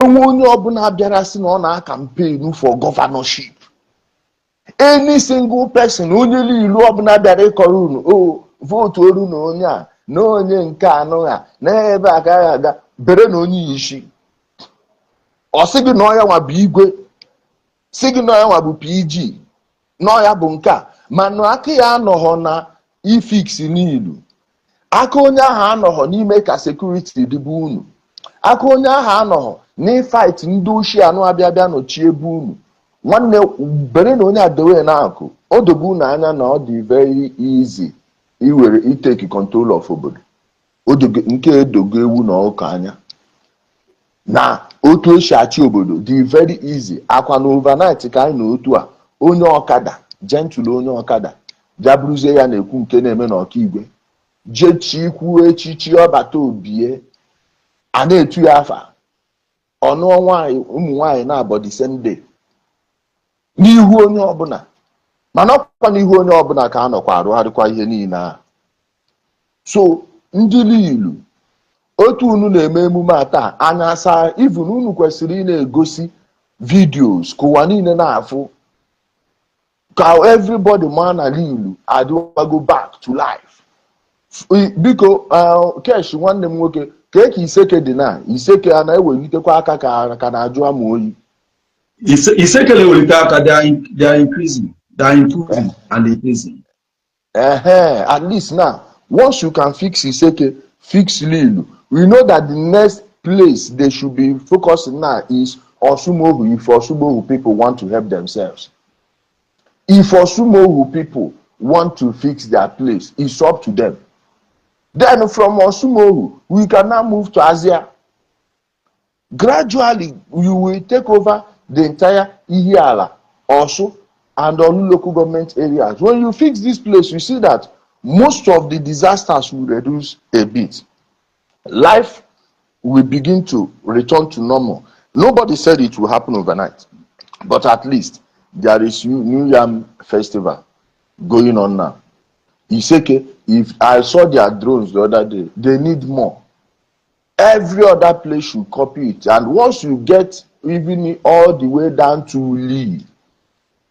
onye ọbụla bịara sị na ọ na-campaign for governorship. Any single person, onye niile ọbụla bịara ịkọrọ unu, o votu oru na onye a na onye nke anụ ha na ebe agaghị aga bere na onye isi. Ọ sị gị na ọya nwa bụ igwe, sị gị na ọya nwa bụ PG, na ọya bụ nke a, mana aka ya anọghọ na ifix n'ilu. Aka onye ahụ anọghọ n'ime ka sekuriti dịbe unu. Aka onye ahụ anọghọ n'ịfight ndị ushi anụ abịa nọchie ebe unu. Nwanne bere na onye adewe na akụ, o dobe unu anya na ọ dị very easy iwere iteki control of obodo. Nke edogo ewu na ọkụ anya na otu esi achị obodo dị very easy. Akwa na overnight ka anyị na otu a onye ọkada gentle, onye ọkada jabruzie ya na-ekwu nke na-eme na ọkaigwe jechi ikwu echichi ọbata obie a na-etu ya afa ọnụ nwaanyị ụmụ nwaanyị na-abọdị sende n'ihu onye ọbụla, mana ọkwa n'ihu onye ọbụla ka a nọkwa arụgharịkwa ihe niile a. So ndị ilu otu unu na-eme emume a taa anya asa even unu kwesịrị ị na-egosi videos ka ụwa niile na-afụ ka everybody ma na ilu adịwago back to life. Biko Kesh nwanne m nwoke ka Iseke dị na Iseke a na-ewelitekwa aka ka na-ajụ ama oyi. Iseke na-ewelite aka, they are increasing, they are improving and increasing. At least now, once you can fix Iseke, fix Lilu. We know that the next place they should be focusing now is Osumohu, if Osumohu people want to help themselves. If Osumohu people want to fix their place, it's up to them. Then from Osumohu, we can now move to Asia. Gradually, you will take over the entire Ihiala, Osu, and all local government areas. When you fix this place, you see that most of the disasters will reduce a bit. Life will begin to return to normal. Nobody said it will happen overnight, but at least there is New Yam Festival going on now. Iseke, if I saw their drones the other day, they need more. Every other place should copy it. And once you get even all the way down to Uli,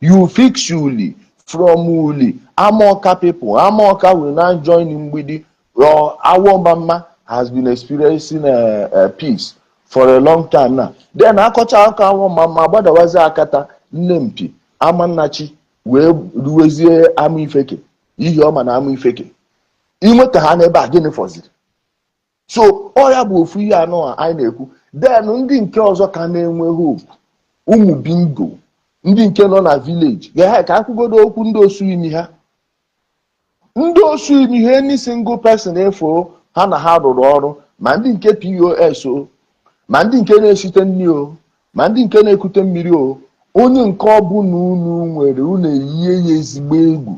you fix Uli. From Uli, Amoka people, Amoka will now join in with the Awomama has been experiencing peace for a long time now. Then Akocha Awomama, Badawaza Akata, Nempi, Amanachi, where Luezie Amifeke, Ihioma na Amifeke. Imota Haneba again for it. So, Oya Bufi ano I neku. Then ndị nke ọzọ ka na-enwe hope. Ụmụ bingo. Ndị nke nọ na village. Ga ka akwụgodo okwu ndị osu imi ha. Ndị osu imi ha any single person efo ha na ha rụrụ ọrụ, ma ndị nke POS o, ma ndị nke na-esite nri o, ma ndị nke na-ekute mmiri o. Onye nke ọbụla unu nwere unu eyiye ya ezigbo egwu.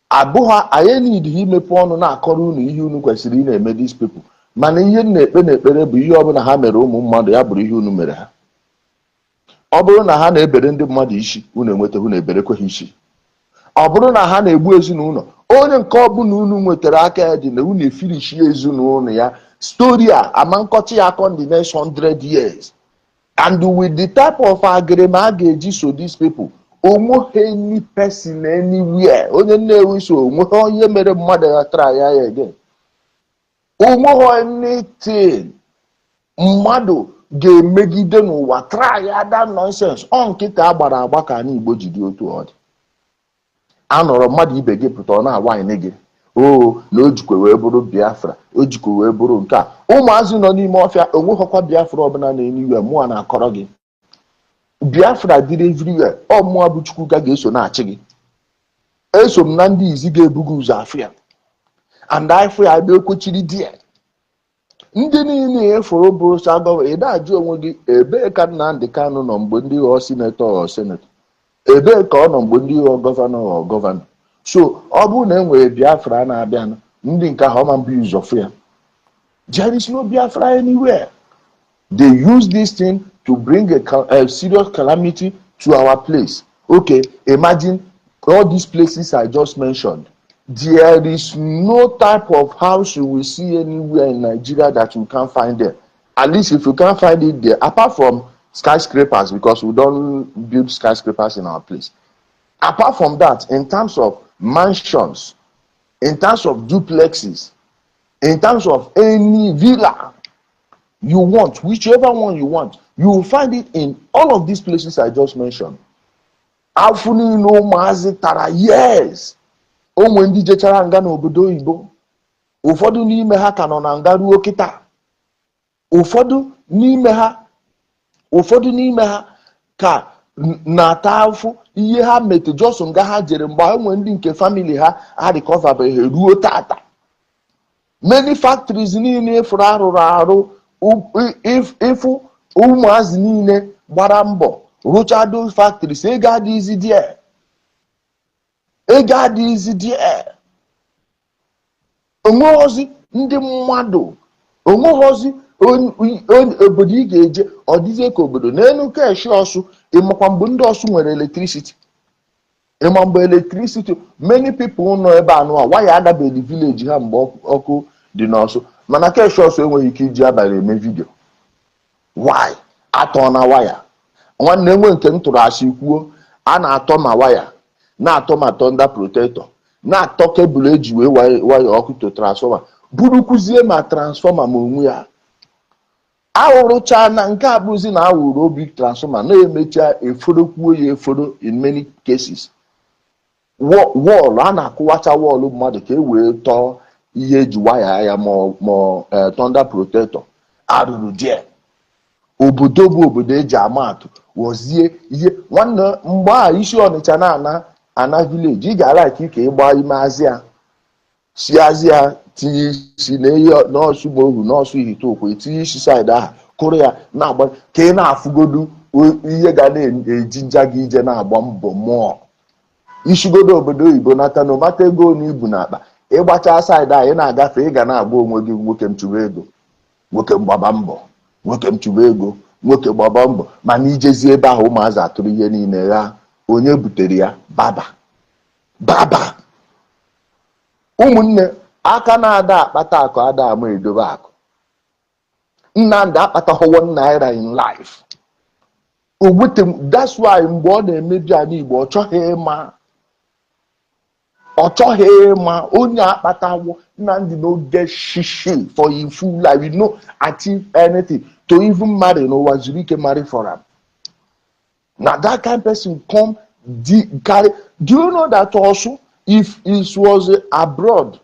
Abụha anyị need imepe ọnụ na-akọrọ unu ihe unu kwesịrị ị na-eme these people. Mana ihe na-ekpere bụ ihe ọbụla ha mere ụmụ mmadụ ya bụrụ ihe unu mere ha. Ọ bụrụ na ha na-ebere ndị mmadụ isi, unu enwetaghị unu eberekwa ha isi. Ọ bụrụ na ha na-egbu ezinụlọ, onye nke ọbụla unu nwetara aka ya dị na unu efirishi ezinụlọ ya, story a ama nkọchi ya akọ the next 100 years. And with the type of agreement a ga-eji so these people, onweghị any person anywhere, onye na-ewe so onweghị onye mere mmadụ ya try ya again. Onweghị anything mmadụ ga-emegide n'ụwa try ya that nonsense. Ọ nkịta agbara agba ka anyị Igbo jide otu ọ dị. Anọrọ mmadụ ibe gị pụta ọ na-awanye gị na ojikwe wee bụrụ Biafra, ojikwe wee bụrụ nke a. Ụmụazị nọ n'ime ọfịa onweghịkwa Biafra ọbụla na-eniwe mụa na-akọrọ gị. Biafra dịrị everywhere. Ọ mụọ bụ Chukwu ga-eso na-achị gị. Eso m na ndị izi ga-ebugo ụzọ afịa. And afọ ya ebe ekwochiri die. Ndị niile eforo bụrụ sagọwa ị na-ajụ onwe gị ebee ka Nnamdi Kanu nọ mgbe ndị ghọọ sinetọ senetọ, ebee ka ọ nọ mgbe ndị ghọọ gọvanọ gọvanọ. So ọ bụrụ na enwere Biafra na-abịa ndị nke ahụ ọma mbụ ụzọ ya. There is no Biafra anywhere. They use this thing to bring a serious calamity to our place. Okay, imagine all these places I just mentioned. There is no type of house you will see anywhere in Nigeria that you can't find there. At least if you can't find it there, apart from skyscrapers, because we don't build skyscrapers in our place. Apart from that, in terms of mansions, in terms of duplexes, in terms of any villa you want, whichever one you want, you will find it in all of these places I just mentioned. Afuni no mazi tara, yes. Onwe ndị jechara nga n'obodo oyibo, ụfọdụ n'ime ha ka nọ na nga ruo kịta. Ụfọdụ n'ime ha ka na-ata afụ ihe ha mete just nga ha jere mgbe enwe ndị nke family ha recoverbeghị ruo tata. Many factories niile ifuru arụrụ arụ, ịfụ ụmụazị niile gbara mbọ rụcha those factories, ego adịghịzi there. Ego adịghịzi there. Onweghịzi ndị mmadụ, onweghịzi obodo ị ga-eje ọ dịzie ka obodo n'elu keshi Ọsụ. Ịmakwa mgbe ndị Ọsụ nwere electricity, ịma mgbe electricity many people nọ ebe anụ a waya adabeghị village ha mgbe ọkụ dị n'Ọsụ, mana keshi Ọsụ enweghị ike iji abalị eme vidio. Why? Atọ na waya. Nwanne enwe nke m tụrụ asị kwuo, a na-atọ ma waya, na-atọ ma thunder protector, na-atọ kebụl eji wee waya ọkụ to transformer, burukwuzie ma transformer ma onwe ya. Ahụrụcha na nke abụzi na awụrụ obi transformer na-emecha eforokwuo ya eforo in many cases. Wọọlụ a na-akụwacha wọọlụ mmadụ ka e wee tọọ ihe eji waya ya ma thunder protector arụrụ die. Obodo bụ obodo eji ama atụ wozie ihe. Nwanne mgbe a isi Ọnịcha na-ana village, ị ga-ala ike ịgba ime azịa si azịa tinye isi n'ọsụ Mohu n'ọsụ Ihiteokwu, etinye isi side ahụ kụrụ ya na-agba ka ị na-afụgodu ihe ga na-eji nja gị ije na-agba mbọ mmụọ. Ishigodo obodo oyibo nata na mata ego na ibu n'akpa, ịgbacha side ahụ ị na-agafe, ị ga na-agba onwe gị nwoke m chụba ego, nwoke m gbaba mbọ, nwoke m chụba ego, nwoke gbaba mbọ. Mana ijezi ebe ahụ ụmụazị atụrụ ihe niile gha. Onye butere ya? Baba. Ụmụnne, aka na-ada akpata akụ ada ama edobe akụ. Nnamdị akpataghị $1 in life. That's why mgbe ọ na-emebi ala Igbo, ọ chọghị ịma onye akpatawo. Nnamdị no get shishi for him full life. You know, achieve anything to even marry n'ụwa zuru ike marry for am. Now that kind of person come carry. Do you know that also if it was abroad,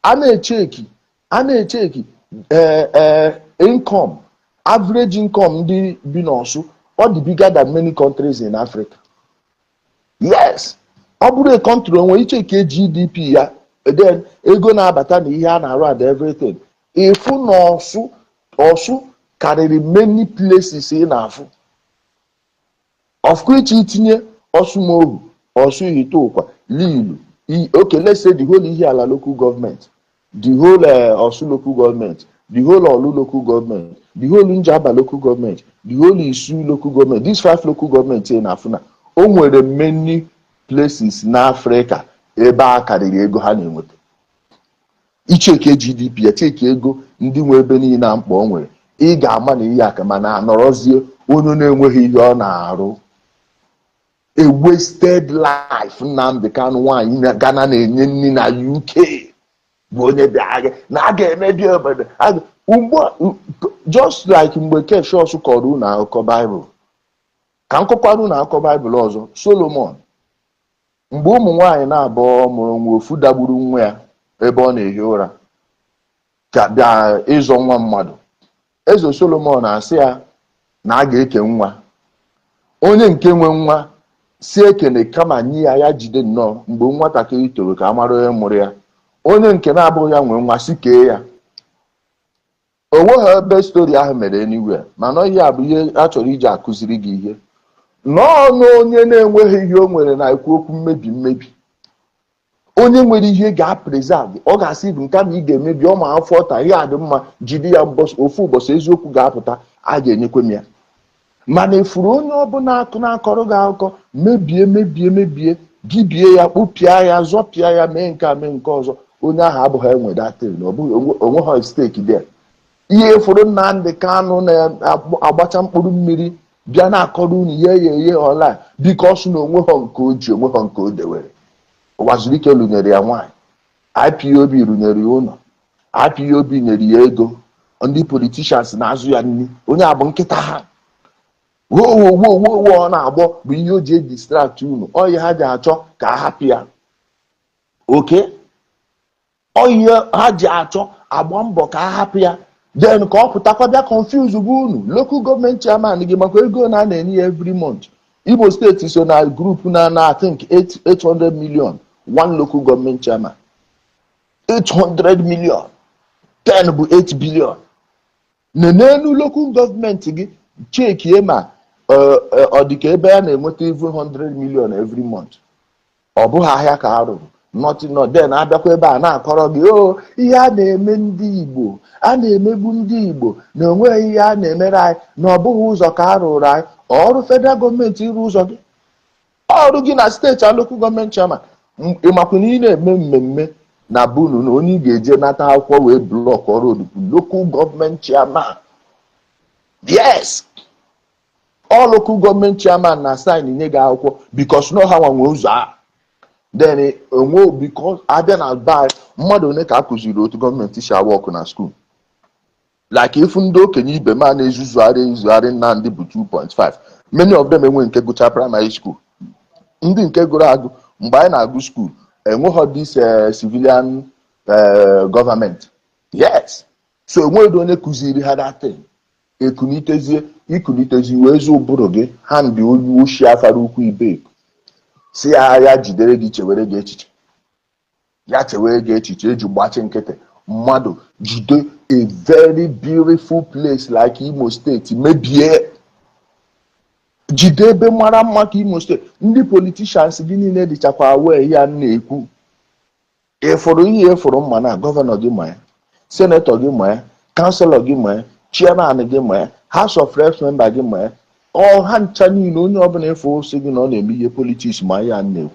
a na-echeki income, average income ndị bi n'Ọsụ or the bigger than many countries in Africa. Yes, ọ bụrụ a country onwe icheke GDP ya, then ego na-abata na ihe a na-arụ and everything. Ịfụ na Ọsụ karịrị many places ị na-afụ. Of which itinye Ọsụ Mohu, Ọsụ Ihiteokwu, Lilu. Okay, let's say the whole Ihiala local government, the whole Ọsụ local government, the whole Olu local government, the whole Njaba local government, the whole Isu local government. These 5 local governments in Afuna, o nwere many places na Africa ebe a karịrị ego ha na-enweta. Icheke GDP ya, cheke ego ndị nwe ebe niile na mkpa o nwere, ị ga-ama na ihe aka mana anọrọzie onye na-enweghị ihe ọ na-arụ. A wasted life. Nnamdị Kanụ nwaanyị Ghana na-enye nri na UK bụ onye bịa na a ga-emebi obodo. Just like mgbe keshi Ọsụ kọrọ unu akụkọ Baịbụl, ka nkọkwara unu akụkọ Baịbụl ọzọ. Solomon, mgbe ụmụ nwaanyị na-abụọ mụrụ nwa, ofu dagburu nwa ya ebe ọ na-ehi ụra ka bịa ịzọ nwa mmadụ. Eze Solomon asị ya na a ga-eke nwa. Onye nke nwe nwa si ekene kama nye ya jide nnọọ mgbe nwatakịrị toro ka a mara onye mụrụ ya. Onye nke na-abụghị ya nwee nwa si kee ya. O nweghị ebe stori ahụ mere anywhere, mana ihe a bụ ihe a chọrọ iji akụziri gị ihe. N'ọnụ onye na-enweghị ihe o nwere na-ekwu okwu mmebi. Onye nwere ihe ga-preserve, ọ ga-asị bụ nke ma ị ga-emebi ọma afọ ọta ihe adị mma, jide ya ofu ụbọchị eziokwu ga-apụta, a ga-enyekwe m ya. Mana efuru onye ọbụla na-akọrọ gị akụkọ mebie gị bie ya, kpụpịa ya, zọpịa ya, mee nke a mee nke ọzọ, onye ahụ abụghị enwe datin, onweghị stake there. ihe fụrụ Nnamdị Kanụ na-agbacha mkpụrụ mmiri bịa na-akọrọ unu ye ọla bikos na onweghọ nke o ji onweghọ nke o dewere. Ụwazirike rụnyere ya nwaanyị, IPOB rụnyere ya ụlọ, IPOB nyere ya ego, ndị politishans na-azụ ya nri, onye abụ nkịta ha. Wo ọ na-agbọ bụ ihe o ji edistract unu, oyi ha ji achọ ka a hapụ ya. Oke oyi ha ji achọ agba mbọ ka a hapụ ya, then ka ọ pụtakwa bịa confuse bụ unu. Local government chairman gị makwa ego na na-enye ya every month. Imo steeti so na group na I think 800 million one local government chairman, 800 million, 10 bụ 8 billion. N'enu local government gị chekie ma ọ dị ka ebe ya na-enweta even 100 million every month. Ọ bụghị ahịa ka a rụrụ, nothing not then abịakwa ebe a na-akọrọ gị ihe a na-eme ndị Igbo, a na-emegbu ndị Igbo na onweghị ihe a na-emere anyị, na ọ bụghị ụzọ ka a rụrụ anyị. Ọrụ federal gọọmenti ịrụ ụzọ gị, ọrụ gị na steeti a local gọọmenti chairman. Ịmakwa na ị na-eme mmemme na bunu na onye ị ga-eje nata akwụkwọ wee blọk ọrụ local gọọmenti chairman. Yes, all local gọọmenti chairman na sign nye gị akwụkwọ because no ha nwe ụzọ a. Then onwe because abịa na bai mmadụ one ka a kụziri otu gọọmenti si awa ọkụ na school. Like if ndị okenye ibe ma na-ezuzugharị Nnamdị bụ 2.5, many of them enwe nke gụcha primary school. Ndị nke gụrụ agụ mgbe anyị na-agụ school enweghọ this civilian government. Yes, so enweghị onye kụziri ha that thing. Ikunitezi wee zu ụbụrụ gị ha ndị onye oshi afara ukwu ibe si ya jidere gị chewere gị echiche, ya chewere gị echiche eji gbachi nkịtị mmadụ jide a very beautiful place like Imo State mebie, jide ebe mara mma ka Imo State. Ndị politicians gị niile dịchakwa wee ya na-ekwu ịfụrụ ihe ịfụrụ mma na gọvanọ gị ma ya, senetọ gị ma ya, kanselọ gị ma ya, chairman gị ma ya, House of Reps member gị ma ya, ọha ncha niile onye ọbụla efe osi gị na ọ na-eme ihe politiks ma ya na-ekwu.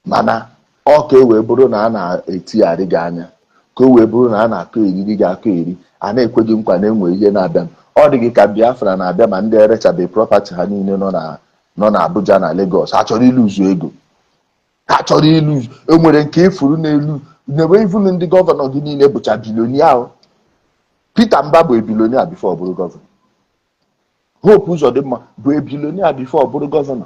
Mana ọ ka e wee bụrụ na a na-etigharị gị anya, ka o wee bụrụ na a na-akọ eriri gị akọ eri, a na-ekwe gị nkwa na enwe ihe na-abịa. Ọ dị gị ka Biafra na-abịa ma ndị erechabe prọpati ha niile nọ na Abuja na Lagos. Ha chọrọ iluzu ego, ha chọrọ iluzu. Enwere nke ifuru n'elu na-enwe ivunu ndị gọvanọ gị niile bụcha bilonia ahụ. Peter Mba bụ ebilonia bifo ọ bụrụ gọvanọ. Hope Uzodimma bụ ebilonia bifo ọ bụrụ gọvanọ.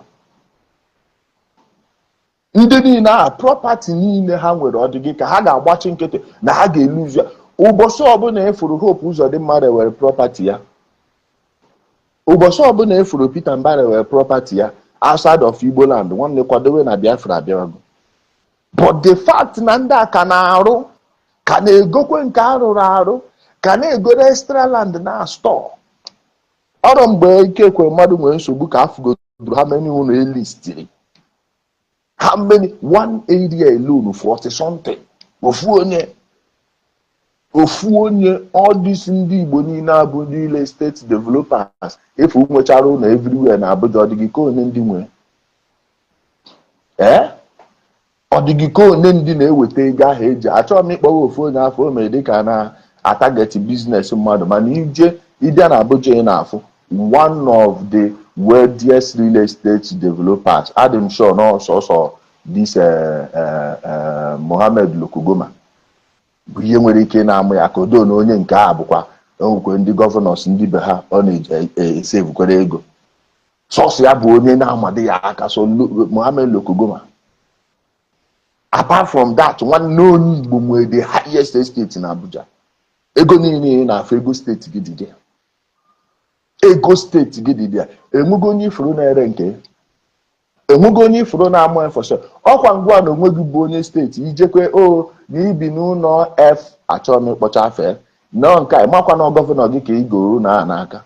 Ndị niile a prọpati niile ha nwere ọdịgị ka ha ga-agbachi nkịtị na ha ga-eluzu ya. Ụbọchị ọbụla efuru Hope Uzodimma rewere prọpati ya, ụbọchị ọbụla efuru Peter Mba rewere prọpati ya outside of Igbo land, nwanne kwadowe na Biafra abịago. But the fact na ndị a ka na-arụ, ka na-egokwe nke arụrụ arụ, ka na-egoro extra land na store. Ọrụ mgbe ikekwe mmadụ nwere nsogbu ka afụgodoro ha many ụlọ elistiri. How many? One area alone, 40 something. Ofu onye all these ndị Igbo niile abụ ndị state developers efu nwechara ụlọ everywhere na Abuja. Ọdịgị ka onye ndị nwe ọdịgị ka onye ndị na-eweta ego ahụ eji. Achọrọ m ịkpọwa ofu onye afọ o mere dịka na atageti business mmadụ, mana ịbịa na Abuja ị na-afụ one of the wealthiest real estate developers. I'm sure no so this Mohammed Lokogoma bụ ihe nwere ike na-amụ ya ka odo na onye nke a bụkwa enwekwe ndị gọvanọs ndị be ha ọ na-esevukwere ego. Sọsọ ya bụ onye na-amadị ya aka. So Mohammed Lokogoma, apart from that, nwanne onye Igbo nwere the highest estate na Abuja. Ego niile na-afụ ego steeti gị dị ya, ego steeti gị dị ya. Enwego onye ifuru na-ere nke, enwego onye ifuru na-amụ efọsọ. Ọkwa ngwa na onwe gị bụ onye steeti ijekwe na ibi n'ụlọ F achọrọ m ịkpọcha afe nọ nke a makwa na gọvanọ gị ka igoro na n'aka.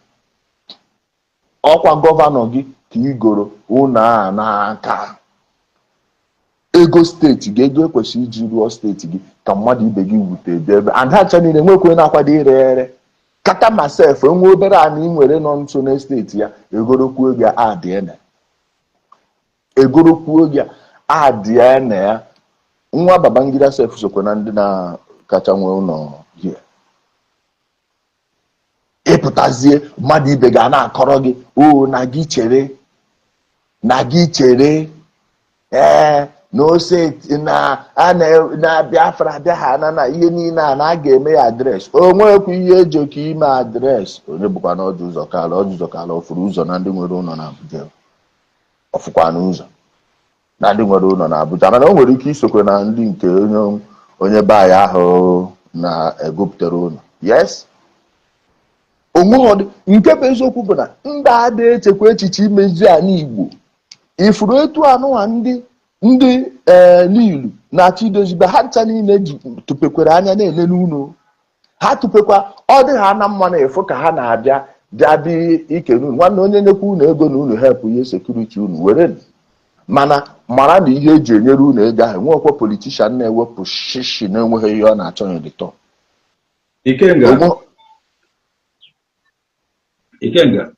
Ọkwa gọvanọ gị ka igoro ụlọ a n'aka. Ego steeti gị, ego ekwesịrị iji rụọ steeti gị ka mmadụ ibe gị wute ebe and ha ncha niile nwekwe na-akwado ire ere. Kata masef enwe obere a na ị nwere nọ nso na steeti ya egorokwuo gị adịene, egorokwuo gị adịene ya. Nwa Babangida sef sokwe na ndị na-kacha nwe ụlọ hie. ịpụtazie mmadụ ibe ga na-akọrọ gị o na gị chere na ose na Biafra bịa ha na ihe niile a na a ga-eme ya adreesị onwekwa ihe eji ka ime adreesị onye bụkwa na ọdụ ụzọ kala ọfụrụ ụzọ na ndị nwere ụlọ na Abuja ọfụkwa n'ụzọ na ndị nwere ụlọ na Abuja mana o nwere ike isokwe na ndị nke onye be anyị ahụ na-egopụtara ụlọ yes onwe nke bụ eziokwu bụ na ndị ada echekwa echiche imezi anyị Igbo ifuru etu anụwa ndị Lilu na-achọ idozibe ha ncha niile ji tụpekwara anya na-ele n'ụlọ ha tụpekwa ọ dị ha na mma na efu ka ha na-abịa dị ike n'ụlọ nwanne onye nyekwa ụlọ ego na ụlọ help ihe sekuriti unu were mana mara na ihe eji enyere ụlọ ego ahụ enwekwa politishan na-ewepụ shishi na-enweghị ihe ọ na-achọ ya dịtọ Ikenga.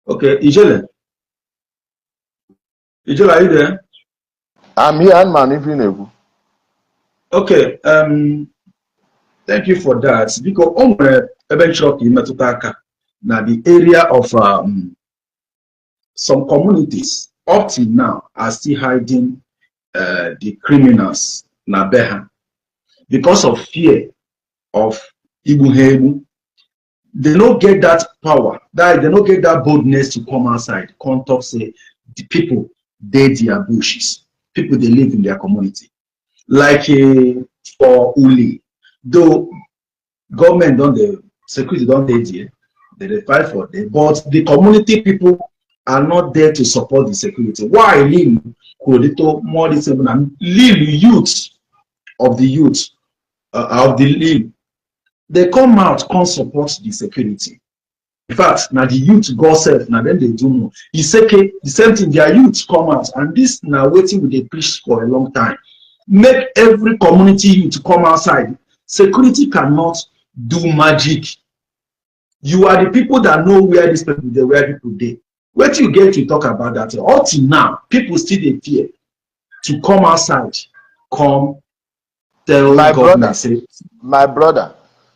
Okay, Ijele, are you there? I'm here, man, if you know. Okay, thank you for that. Because eventually now the area of some communities up till now are still hiding the criminals na beha because of fear of Ibuhemu. They don't get that power, they don't get that boldness to come outside, come talk, say the people they their bushes, people they live in their community. Like for Uli, though government don't the security don't they fight for them, but the community people are not there to support the security. Why Lil Kodito more disabled and Lil youth of the Lil? They come out, can't support the security. In fact, now the youth go self, now then they do more. The same thing, their youth come out, and this now waiting with the preach for a long time. Make every community youth come outside. Security cannot do magic. You are the people that know where these people they where people they. Where do you get to talk about that? Up till now, people still they fear to come outside, come tell government. My brother.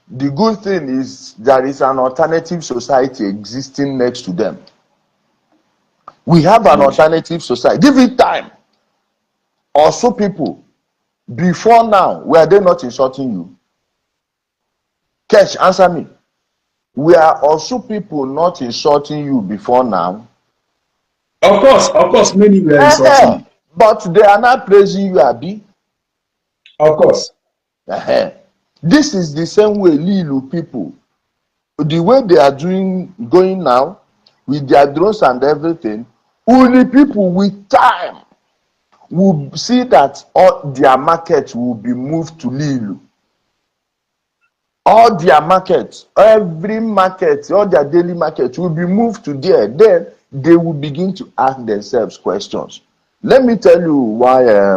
The good thing is there is an alternative society existing next to them. We have an alternative society. Give it time. Also, people, before now, were they not insulting you? Kesh, answer me. Were also people not insulting you before now? Of course, many were insulting. But they are not praising you, Abi. Of course. This is the same way Lilu people, the way they are going now with their drones and everything, only people with time will see that all their markets will be moved to Lilu. All their markets, every market, all their daily markets will be moved to there. Then they will begin to ask themselves questions. Let me tell you why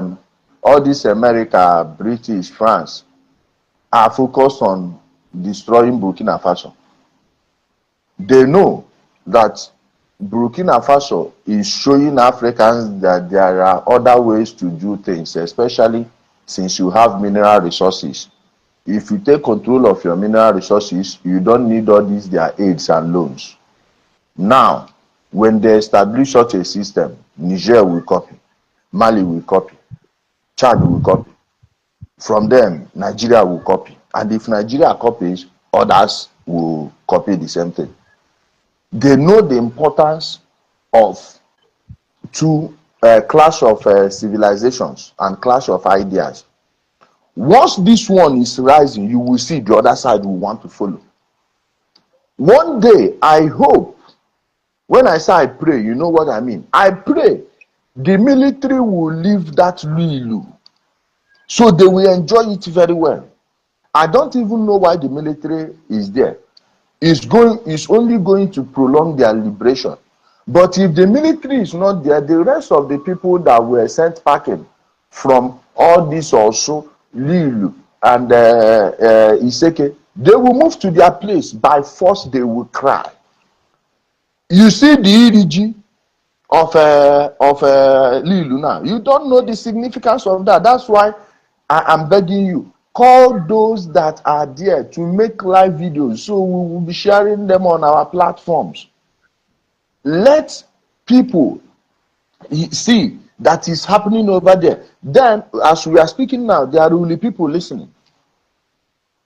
all this America, British, France, are focused on destroying Burkina Faso. They know that Burkina Faso is showing Africans that there are other ways to do things, especially since you have mineral resources. If you take control of your mineral resources, you don't need all these their aids and loans. Now, when they establish such a system, Niger will copy, Mali will copy, Chad will copy. From them, Nigeria will copy. And if Nigeria copies, others will copy the same thing. They know the importance of clash of civilizations and clash of ideas. Once this one is rising, you will see the other side will want to follow. One day, I hope, when I say I pray, you know what I mean. I pray the military will leave that Luilu, so they will enjoy it very well. I don't even know why the military is there. It's only going to prolong their liberation. But if the military is not there, the rest of the people that were sent packing from all this also, Lilu and Iseke, they will move to their place. By force, they will cry. You see the EDG of Lilu now. You don't know the significance of that. That's why I am begging you. call those that are there to make live videos, so we will be sharing them on our platforms. Let people see that is happening over there. Then, as we are speaking now, there are only people listening.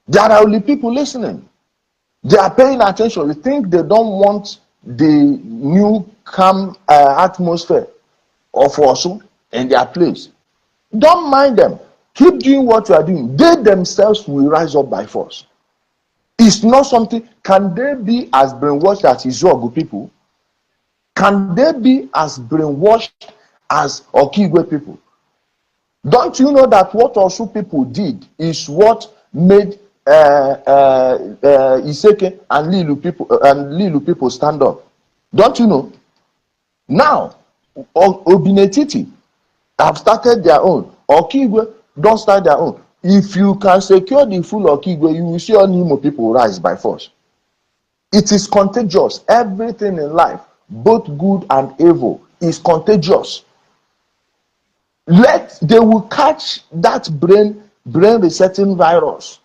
There are only people listening. They are paying attention. You think they don't want the new calm atmosphere of Osun in their place? Don't mind them. Keep doing what you are doing. They themselves will rise up by force. It's not something. Can they be as brainwashed as Izuogu people? Can they be as brainwashed as Okigwe people? Don't you know that what Osun people did is what made Iseke and Lilu people stand up? Don't you know? Now, Obinetiti have started their own. Okigwe don't start their own. If you can secure the full Okigwe, you will see all Imo people rise by force. It is contagious. Everything in life, both good and evil, is contagious. They will catch that brain resetting virus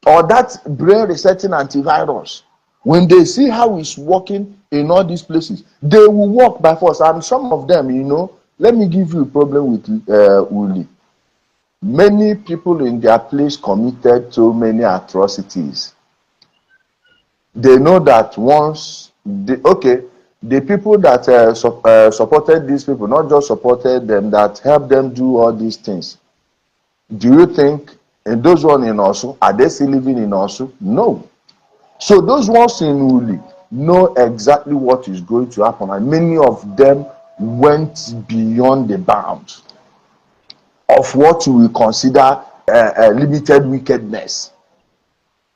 or that brain resetting antivirus. When they see how it's working in all these places, they will work by force. And some of them, let me give you a problem with Uli. Many people in their place committed so many atrocities. They know that once, the people that supported these people, not just supported them, that helped them do all these things. Do you think, and those ones in Osu, are they still living in Osu? No. So those ones in Uli know exactly what is going to happen, and many of them went beyond the bounds of what we consider limited wickedness.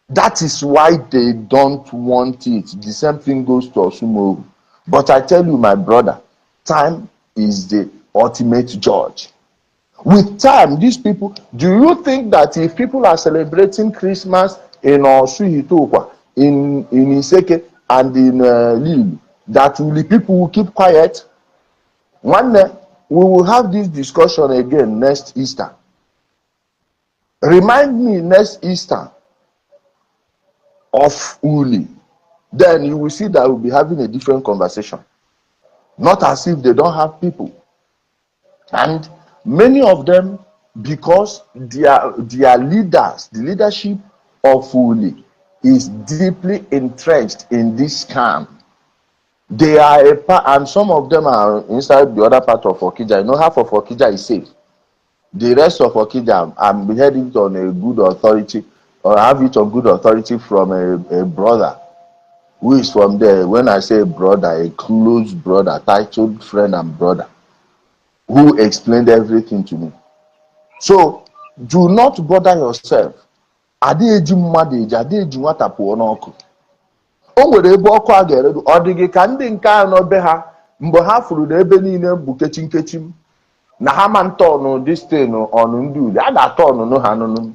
That is why they don't want it. The same thing goes to Osumogu. But I tell you, my brother, time is the ultimate judge. With time, these people, do you think that if people are celebrating Christmas in Osu-Itokwa, in Iseke, and in Lilu, that the people will keep quiet? One day, we will have this discussion again next Easter. Remind me next Easter of Uli. Then you will see that we'll be having a different conversation. Not as if they don't have people. And many of them, because their leaders, the leadership of Uli, is deeply entrenched in this scam. They are and some of them are inside the other part of Okija. Half of Okija is safe. The rest of Okija, I'm heading it on a good authority, or have it on good authority from a brother who is from there. When I say brother, a close brother, titled friend and brother, who explained everything to me. So do not bother yourself. Adeji mmadụ eji, adeji nwata pụọ n'ọkụ. O nwere ebe ọkụ a ga-eredu. Ọ dị gị ka ndị nke a nọ be ha mgbe ha furu na ebe niile bụ kechi m na ha ma ntọnụ distenu ọnụ ndị uli a ga-atọ ọnụnụ ha nụnụ.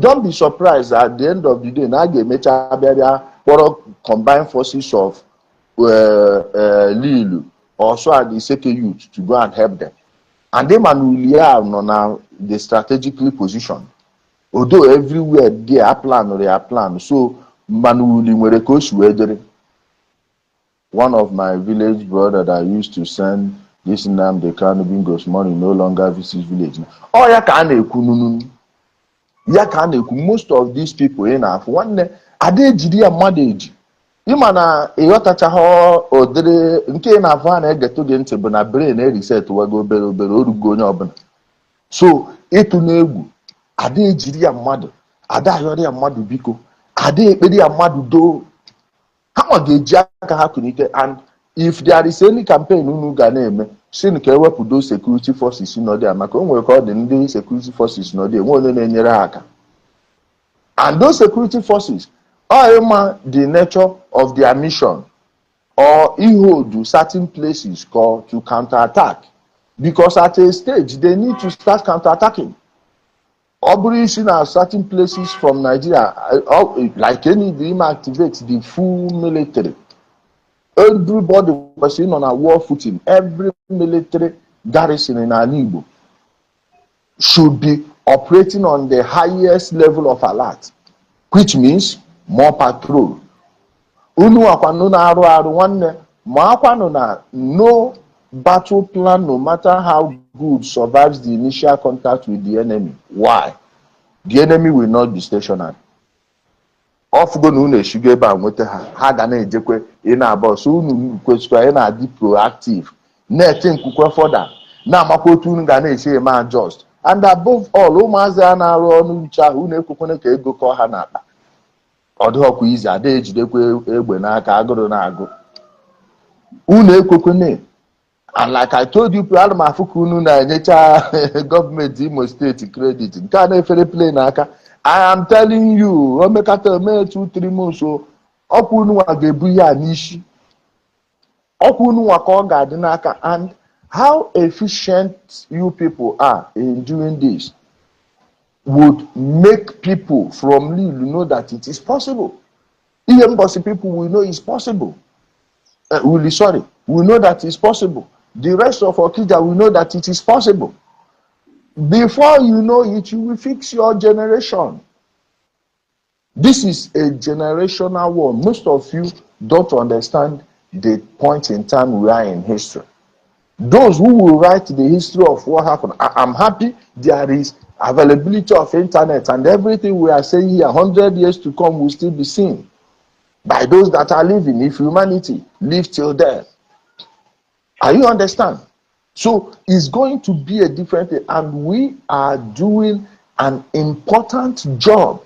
Don't be surprised at the end of the day na a ga-emecha abịarịa kpọrọ combined forces of Lilu also at the Iseke youth to go and help them. And they manulia no now they strategically positioned. Although everywhere they are plan. So manually were coach weathering. One of my village brother that used to send this name the kind of bingos money no longer visits village. Oh ya can most of these people in one are they GD manage. Imana ịghọtachaghị odere nke na-afọ a na-egete oge ntị bụ na brain reset wago obere orugo onye ọbụla. So ịtụ n'egwu ada ejiri ya mmadụ, ada ayọrọ ya mmadụ biko, ada ekpere ya mmadụ doo. Ha nwa ga-eji aka ha kunite. And if there is any campaign unu ga na-eme si ka ewepụ those security forces nọ there, maka o nwere ka ọ dị ndị security forces nọ there nwe onye na-enyere ha aka. And those security forces or the nature of their mission, or hold certain places called to counterattack, because at a stage they need to start counterattacking. Operation at certain places from Nigeria, like any dream, activates the full military. Everybody was in on a war footing. Every military garrison in Anibo should be operating on the highest level of alert, which means more patrol. Unu akwanu na arụ arụ nwanne, ma akwanu na no battle plan, no matter how good, survives the initial contact with the enemy. Why? The enemy will not be stationary. Ọfụgo na unu eshigo ebe a nweta ha ga na-ejekwe ị na-abọ, so unu kwesịrị ị na-adị proactive, na-ete nkwukwe fọda, na-amakwa otu unu ga na-esi eme adjust, and above all, ụmụazị a na-arụ ọnụ uche ahụ unu ekwekwana ka ego kọọ ha n'akpa. Ọ dịghọkwa izi ada ejidekwa egbe n'aka agụrụ na-agụ. Unu ekwekwana. And like I told you, ana m afụ ka unu na-enyecha gọọmenti Imo steeti credit nke a na-efere play n'aka. I am telling you, o mekata mee 2-3 months, so ọkwa unu nwa ga-ebu ya n'isi, ọkwa unu nwa ka ọ ga-adị n'aka. And how efficient you people are in doing this would make people from Lille know that it is possible. Even Bossy people will know it's possible. We know that it's possible. The rest of Okija will know that it is possible. Before you know it, you will fix your generation. This is a generational war. Most of you don't understand the point in time we are in history. Those who will write the history of what happened, I'm happy there is availability of internet, and everything we are saying here 100 years to come will still be seen by those that are living, if humanity live till then. Are you understand? So it's going to be a different thing, and we are doing an important job.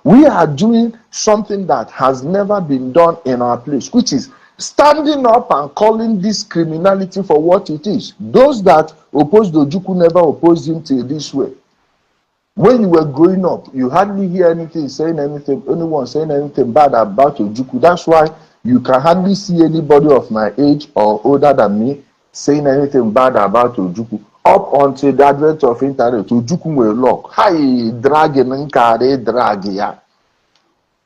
We are doing something that has never been done in our place, which is standing up and calling this criminality for what it is. Those that opposed Ojukwu never opposed him till this way. When you were growing up, you hardly hear anyone saying anything bad about Ojukwu. That's why you can hardly see anybody of my age or older than me saying anything bad about Ojukwu. Up until the advent of internet, Ojukwu will lock. Hi, dragging and carry drag ya.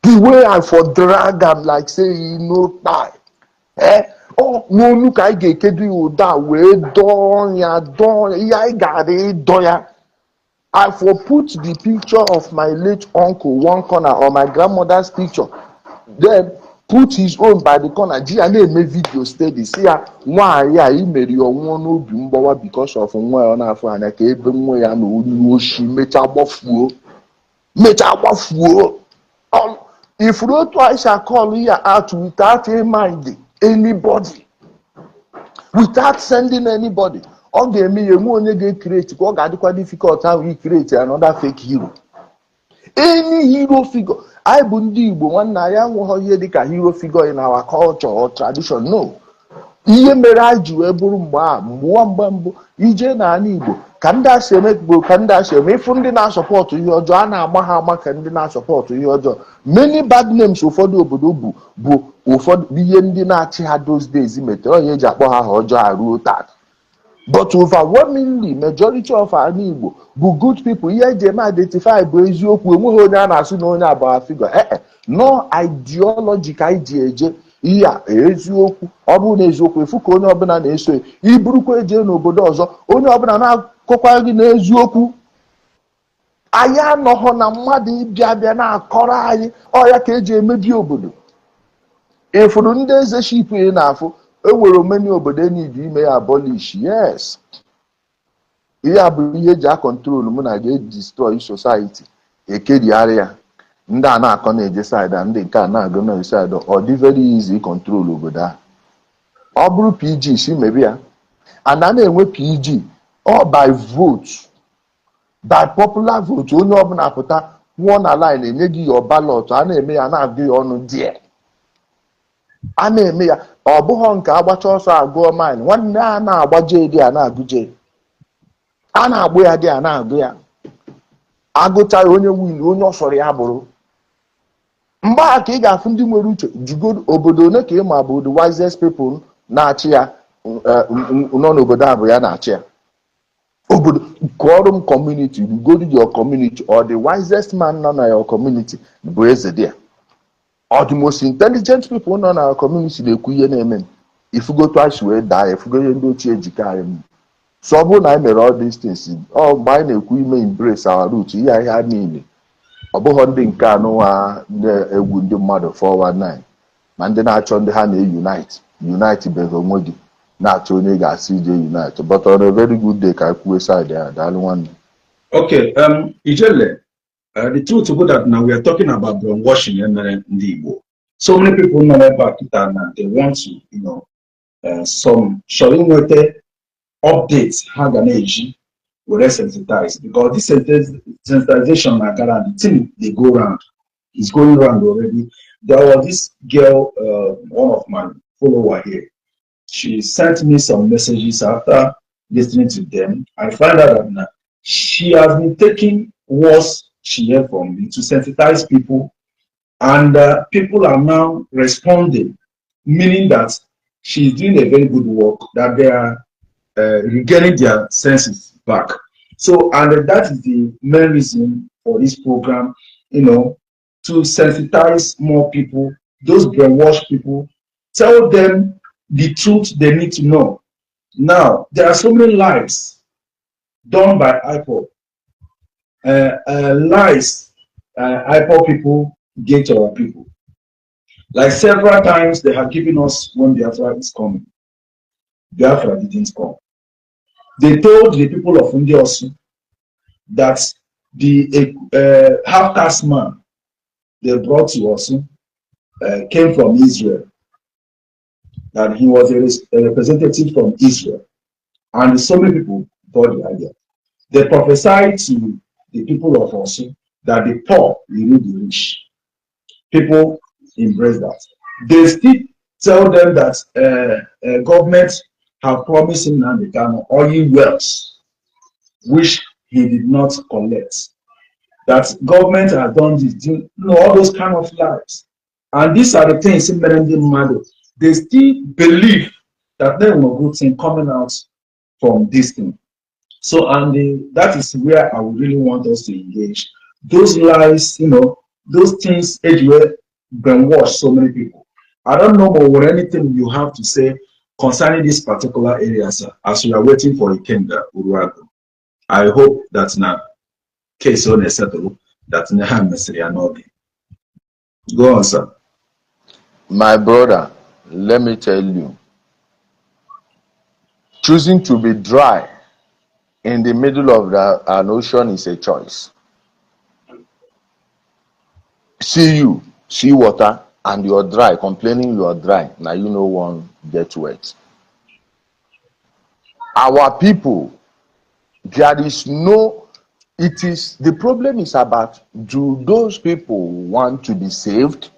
The way I for drag, I'm like saying no tie. Oh, no, look, I get you that way, don ya, I got it, don ya. I for put the picture of my late uncle one corner, or my grandmother's picture, then put his own by the corner. Gee, I made video steady. See, why he made your one no bimbowa because of one on our phone. I can't even way I know she metabofuo. If not twice, I call here out without a mind anybody, without sending anybody. Okay, me you only get create. Go get quite difficult how we create another fake hero. Any hero figure. I believe one Naya won't hear the hero figure in our culture or tradition. No. Iye meraju eburu mbambo ije na ani Igbo kanda semekbo kanda seme fundi na support ihe ọjọọ a na-agba ha ama ka ndị na support ihe ọjọọ. Many bad names ụfọdụ obodo bụ ụfọdụ ihe ndị na-achị ha those days metere onye eji akpọ ha ọjọọ aruo tat. But overwhelmingly, majority of our Igbo bụ good people. Ihe eji eme identify bụ eziokwu, enweghị onye a na-asị na onye agbara figure. No ideology ka iji eje ihe eziokwu. Ọ bụrụ na eziokwu efu ka onye ọbụla na-eso iburukwa eje n'obodo ọzọ, onye ọbụla na-akọkwa gị n'eziokwu. Anyị anọghọ na mmadụ ịbịa na-akọrọ anyị ọya ka eji emebi obodo. Ifuru ndị eze ship ị na-afụ enwere omeni obodo niile ime ya abolish. Yes, ihe a bụ ihe eji a control mụ na ga-destroy society. Ekerigharị ya ndị a na-akọ na-eje side ndị nke a na-agụ na side. Ọ dị very easy control obodo a. Ọ bụrụ PG si mebi ya, and a na-enwe PG all by vote, by popular vote. Onye ọbụla pụta nwụọ na line enye gị your ballot, a na-eme ya na-agụ ya ọnụ die. A na-eme ya ọ bụghị nke agbacha ọsọ agụọ mine. Nwanne a na-agbaje dị a na-agụje, a na-agbụ ya dị a na-agụ ya. Agụcha ya onye win, onye ọsọrọ ya bụrụ. Mgbe a ka ị ga-afụ ndị nwere uche jigo obodo one ka ịma bụ the wisest people na-achị ya nọ n'obodo a bụ ya na-achị ya. Obodo kọọrọ m community, go to your community, or the wisest man nọ na your community bụ eze dị ya. Or the most intelligent people nọ na our community na-ekwu ihe na-eme. Ifugo twice wee daa, ifugo ihe ndị ochie jikarị m. So ọ bụrụ na anyị mere all these things, ọ mgbe anyị na-ekwu ime embrace our root, ihe ahịa niile ọ bụghị ndị nke anụnwa na-egwu ndị mmadụ 419 ma ndị na-achọ ndị ha na-unite beghị onwe gị na-achọ onye ga-asị ije unite, but on a very good day ka kwuo side ya daalụ nwanne. Okay, Ijele, the truth is that now we are talking about brainwashing and the Igbo. So many people know about it and they want to, you know, some showing with the updates how the age will sensitize, because this sensitization the thing they go around is going around already. There was this girl, one of my follower here. She sent me some messages after listening to them. I find out that she has been taking words she heard from me to sensitize people, and people are now responding, meaning that she's doing a very good work, that they are regaining their senses back. So, and that is the main reason for this program, you know, to sensitize more people, those brainwashed people, tell them the truth they need to know. Now, there are so many lies done by IPOB, lies IPOB people give to our people. Like several times they have given us when Biafra is coming. Biafra didn't come. They told the people of India also that the half-caste man they brought to us came from Israel, that he was a representative from Israel, and so many people bought the idea. They prophesied to the people of Osu that the poor will rule the rich. People embrace that. They still tell them that government have promised him Nandekano oil wells, which he did not collect. That government has done this, you know, all those kind of lies. And these are the things in Mado. They still believe that there will be good thing coming out from this thing. So, and that is where I would really want us to engage. Those lies, you know, those things everywhere brainwash so many people. I don't know more what anything you have to say concerning this particular area, sir, as we are waiting for Ikenda Uruago. I hope that now case on a settle that Neham Mesrianobi. Go on, sir. My brother, let me tell you, choosing to be dry in the middle of an ocean is a choice. See water, and you're dry, complaining you're dry. Now you know one get wet. Our people, there is no, the problem is about, do those people want to be saved?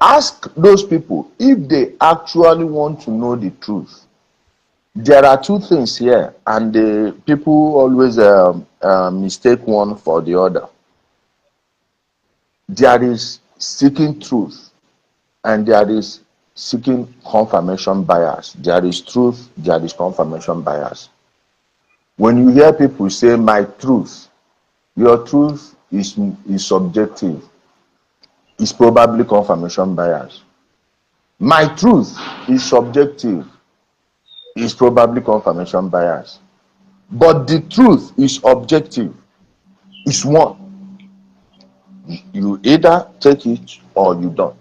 Ask those people if they actually want to know the truth. There are two things here, and the people always mistake one for the other. There is seeking truth, and there is seeking confirmation bias. There is truth, there is confirmation bias. When you hear people say, my truth, your truth is subjective. It's probably confirmation bias. My truth is subjective. It's probably confirmation bias. But the truth is objective. It's one. You either take it or you don't.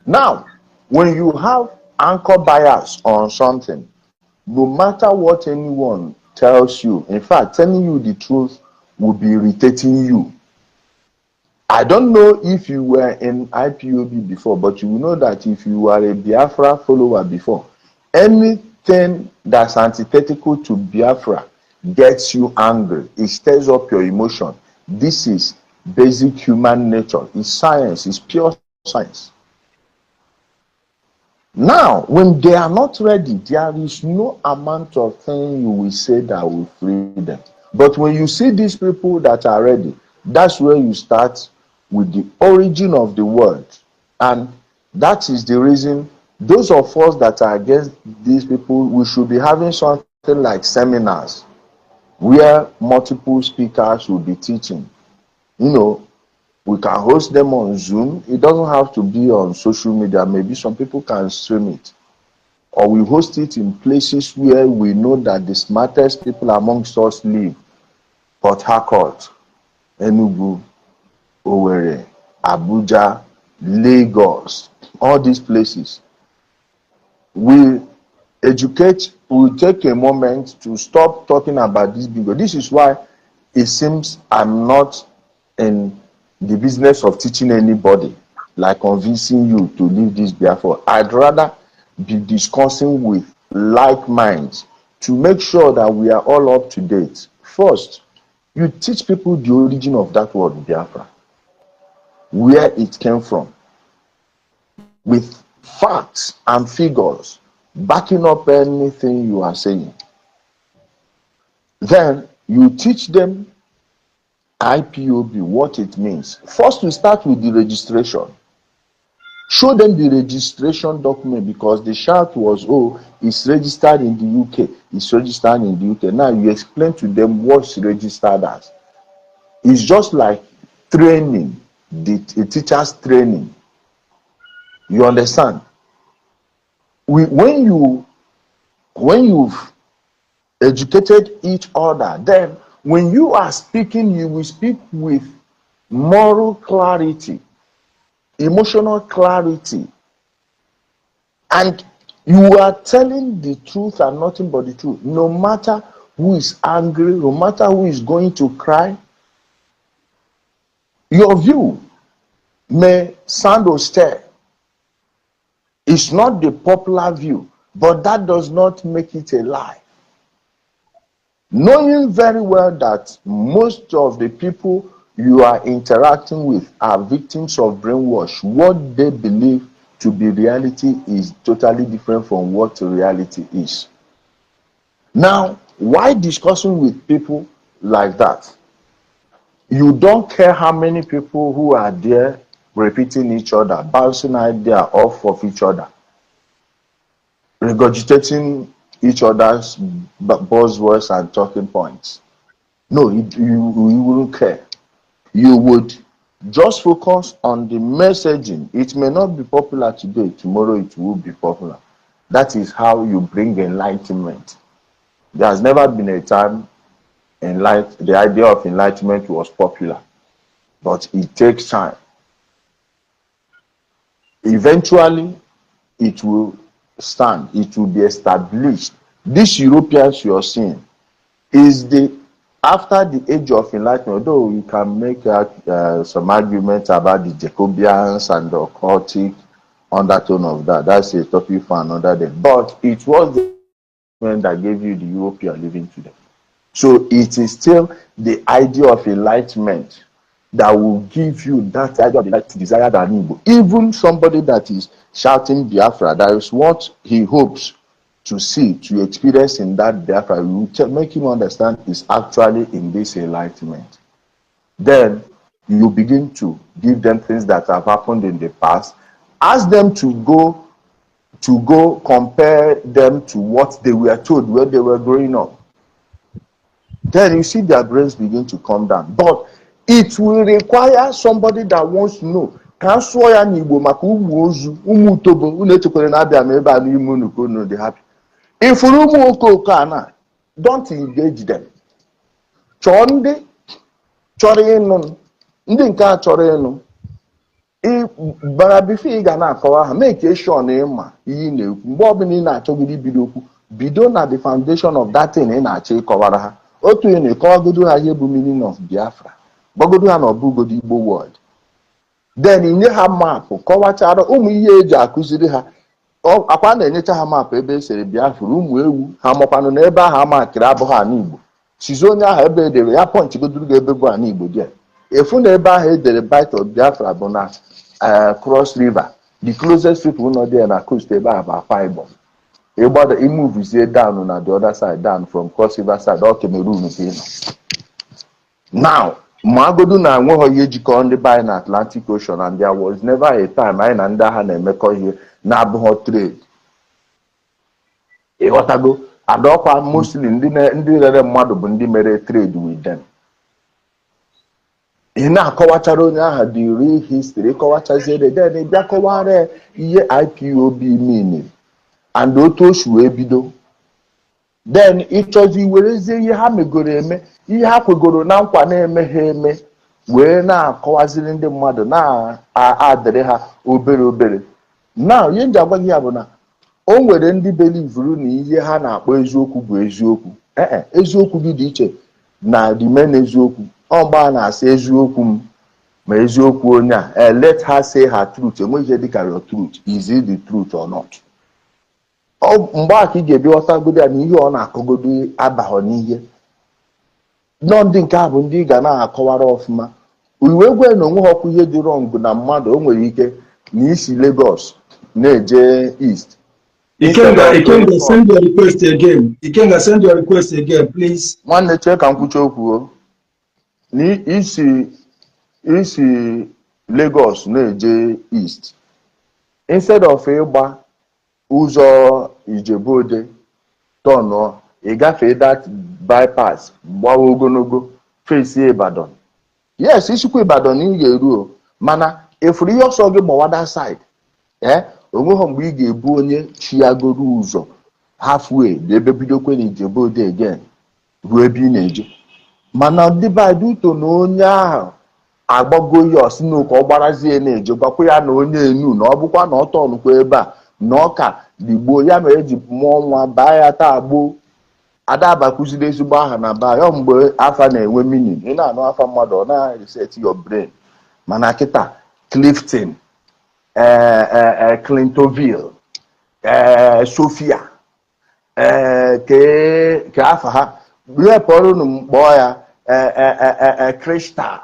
Now, when you have anchor bias on something, no matter what anyone tells you, in fact, telling you the truth will be irritating you. I don't know if you were in IPOB before, but you know that if you are a Biafra follower before, anything that's antithetical to Biafra gets you angry. It stirs up your emotion. This is basic human nature. It's science. It's pure science. Now, when they are not ready, there is no amount of thing you will say that will free them. But when you see these people that are ready, that's where you start with the origin of the word. And that is the reason those of us that are against these people, we should be having something like seminars where multiple speakers will be teaching. You know, we can host them on Zoom. It doesn't have to be on social media. Maybe some people can stream it. or we host it in places where we know that the smartest people amongst us live. Port Harcourt, Enugu, Owerri, Abuja, Lagos, all these places. We educate, we take a moment to stop talking about this bingo. This is why it seems I'm not in the business of teaching anybody, like convincing you to leave this Biafra. I'd rather be discussing with like minds to make sure that we are all up to date. First, you teach people the origin of that word Biafra, where it came from, with facts and figures backing up anything you are saying. Then you teach them IPOB, what it means. First, we start with the registration. Show them the registration document, because the shout was, oh, it's registered in the UK. It's registered in the UK. Now you explain to them what's registered as. It's just like training, the teacher's training. You understand? When you've educated each other, then when you are speaking, you will speak with moral clarity, emotional clarity, and you are telling the truth and nothing but the truth. No matter who is angry, no matter who is going to cry, your view may sound austere. It's not the popular view, but that does not make it a lie. Knowing very well that most of the people you are interacting with are victims of brainwash, what they believe to be reality is totally different from what reality is. Now, why discussing with people like that? You don't care how many people who are there repeating each other, bouncing idea off of each other, regurgitating each other's buzzwords and talking points. No, you wouldn't care. You would just focus on the messaging. It may not be popular today, tomorrow it will be popular. That is how you bring enlightenment. There has never been a time the idea of enlightenment was popular, but it takes time. Eventually, it will stand, it will be established. These Europeans you are seeing is after the age of enlightenment, although you can make some arguments about the Jacobians and the occultic undertone of that. That's a topic for another day. But it was the enlightenment that gave you the Europe you are living today. So it is still the idea of enlightenment that will give you that idea of the light desire than Igbo. Even somebody that is shouting Biafra, that is what he hopes to see, to experience in that Biafra, you make him understand is actually in this enlightenment. Then you begin to give them things that have happened in the past. Ask them to go compare them to what they were told when they were growing up. Then you see their brains begin to come down. But it will require somebody that wants to know. Can soya n'Igbo maka ụmụ ozu, ụmụ utobo, unu echekwere na abịa ma ebe a n'ime unu ka unu dị happy. If ụmụ okoko a na, don't engage them. Chọọ ndị chọrọ ịnụ, ndị nke a chọrọ ịnụ. Bara bifo ị ga na-akọwa ha, make sure na ịma ihe na-ekwu. Mgbe ọbụla ị na-achọgide ibido okwu, bido na the foundation of that thing ị na-achọ ịkọwara ha. Otu ị na-ekọwagodo ha ihe bụ meaning of Biafra, gbagodo ha na ọbụgodo Igbo word. Then inye ha maapụ, kọwachara ụmụ ihe eji akụziri ha. Akwa na-enyecha ha maapụ ebe esere Biafra, ụmụ ewu ha makwanụ na ebe ahụ amakịrị abụghị ana Igbo. Chizi onye ahụ ebe edere ya pọnchigodoro gị ebe bụ ana Igbo dị. Efu na ebe ahụ edere Bight of Biafra bụ na Cross River. The closest people nọ there na coast ebe ahụ bụ Akwa Ibom. Ịgbada imuvuzie down na the other side, down from Cross River side, ọ Cameroon ka ị nọ. Now, Magodu na nweghị ihe jikọrọ ndị be anyị na Atlantic Ocean, and there was never a time anyị na ndị agha na-emekọ ihe na-abụghị trade. Ịghọtago? Adọkwa mostly ndị rere mmadụ bụ ndị mere trade with them. Ị na-akọwachara onye aha the real history, ịkọwachaziere then ị bịa kọwara ihe IPOB meaning. and otu o si wee bido. Then ịchọzi werezie ihe ha megoro eme, ihe ha kwegoro na nkwa na-emeghe eme, wee na-akọwaziri ndị mmadụ na-adịrị ha obere obere. Na ihe nji agwa gị ya bụ na o nwere ndị belivuru na ihe ha na-akpọ eziokwu bụ eziokwu. Eziokwu gị dị iche na remain eziokwu. Ọ mgbe a na-asị eziokwu m ma eziokwu onye a, let her say her truth. Enweghị ihe dịka your truth. Is it the truth or not? Mgbe a ka ị ga-ebi ghọtagodo ya na ihe ọ na-akọgodo abaghọ n'ihe. Nọ ndị nke a bụ ndị ị ga na-akọwara ọfụma. Uwe gwe na onwe ha ọkụ ihe dị wrong na mmadụ o nwere ike na isi Lagos na-eje East. Ikenga, send your request again. Ikenga, send your request again, please. Nwanne chee ka m kwuche okwu o. Isi Lagos na-eje East. Instead of ịgba ụzọ Ijebode tọnụ, ị gafee that bypass gbawa ogologo face Ibadan. Yes, isikwa Ibadan ị ga-eru, mana efuru ihe ọsọ gị gbawa that side. Onweghị mgbe ị ga-ebu onye chiagoro ụzọ halfway ebe bidokwe na Ijebode again ruo ebe ị na-eje. Mana ndị bad uto na onye ahụ agbago ya ọsị na ụka ọ gbarazie na-eje, gwakwa ya na onye enu na ọ bụkwa na ọ tọnụkwa ebe a na ọka digbo ya mere eji mụọ nwa baa ya taa gboo. Ada abakụziri ezigbo aha na baa ya mgbe afa na-enwe meaning. Ị na-anụ afa mmadụ ọ na-reset your brain. Mana kịta Clifton, Clintonville, Sofia, ke afa ha wepụrụ unu mkpọọ ya Crystal,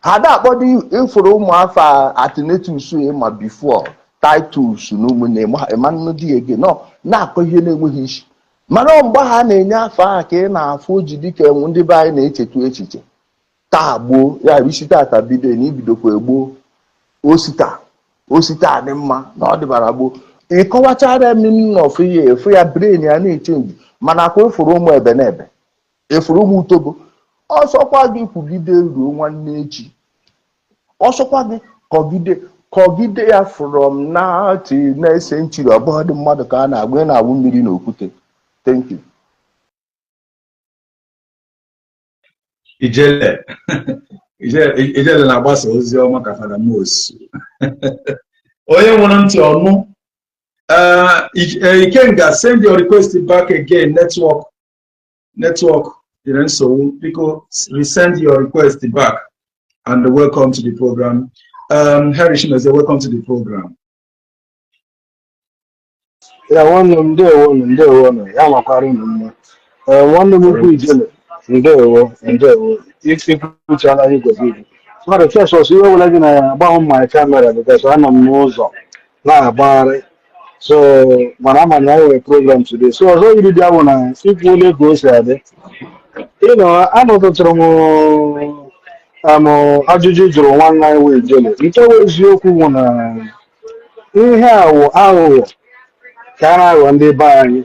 ha da-akpọdo ịfụrụ ụmụafọ Atinatus ma before Titus na ụmụnne ịmanụ dị ege nọ na-akọ ihe na-enweghị isi. Mana mgbe ha na-enye afọ aha ka ị na-afụ oji dịka ndị be anyị na-echeta echiche. Taa gboo ya bụ isi tata bido na ibidokwa gboo osita dị mma na ọ dịbara gboo. Ịkọwachara m n'ofu ihe efu ya brain ya na-echenji, mana akwa efuru ụmụ ebe na ebe, efuru ụmụ utobo. Ọsọkwa gị kwugide ruo nwanne echi, ọsọkwa gị kọgide ya from now till next century. Ọ bụghị mmadụ ka a na-agba na-awụ mmiri na okwute. Thank you. Ijele na-agbasa ozi ọma ka Fada Mos. Onye nwere ntị ọnụ. Ikenga, send your request back again. Network. So we send your request back, and welcome to the program. Harry Shimeze, welcome to the program. Yeah, one of them there. Yeah, my current one of them Ijele. If you put your line, you go. So the first was you were like about my camera because I'm on nose now about it. So when I'm on our program today, so I was already there when I if you only goes there. You know, I know that ajụjụ jụrụ nwanne anyị wee jele nke wee eziokwu bụ na ihe aghụghọ ka a na-aghọ ndị be anyị,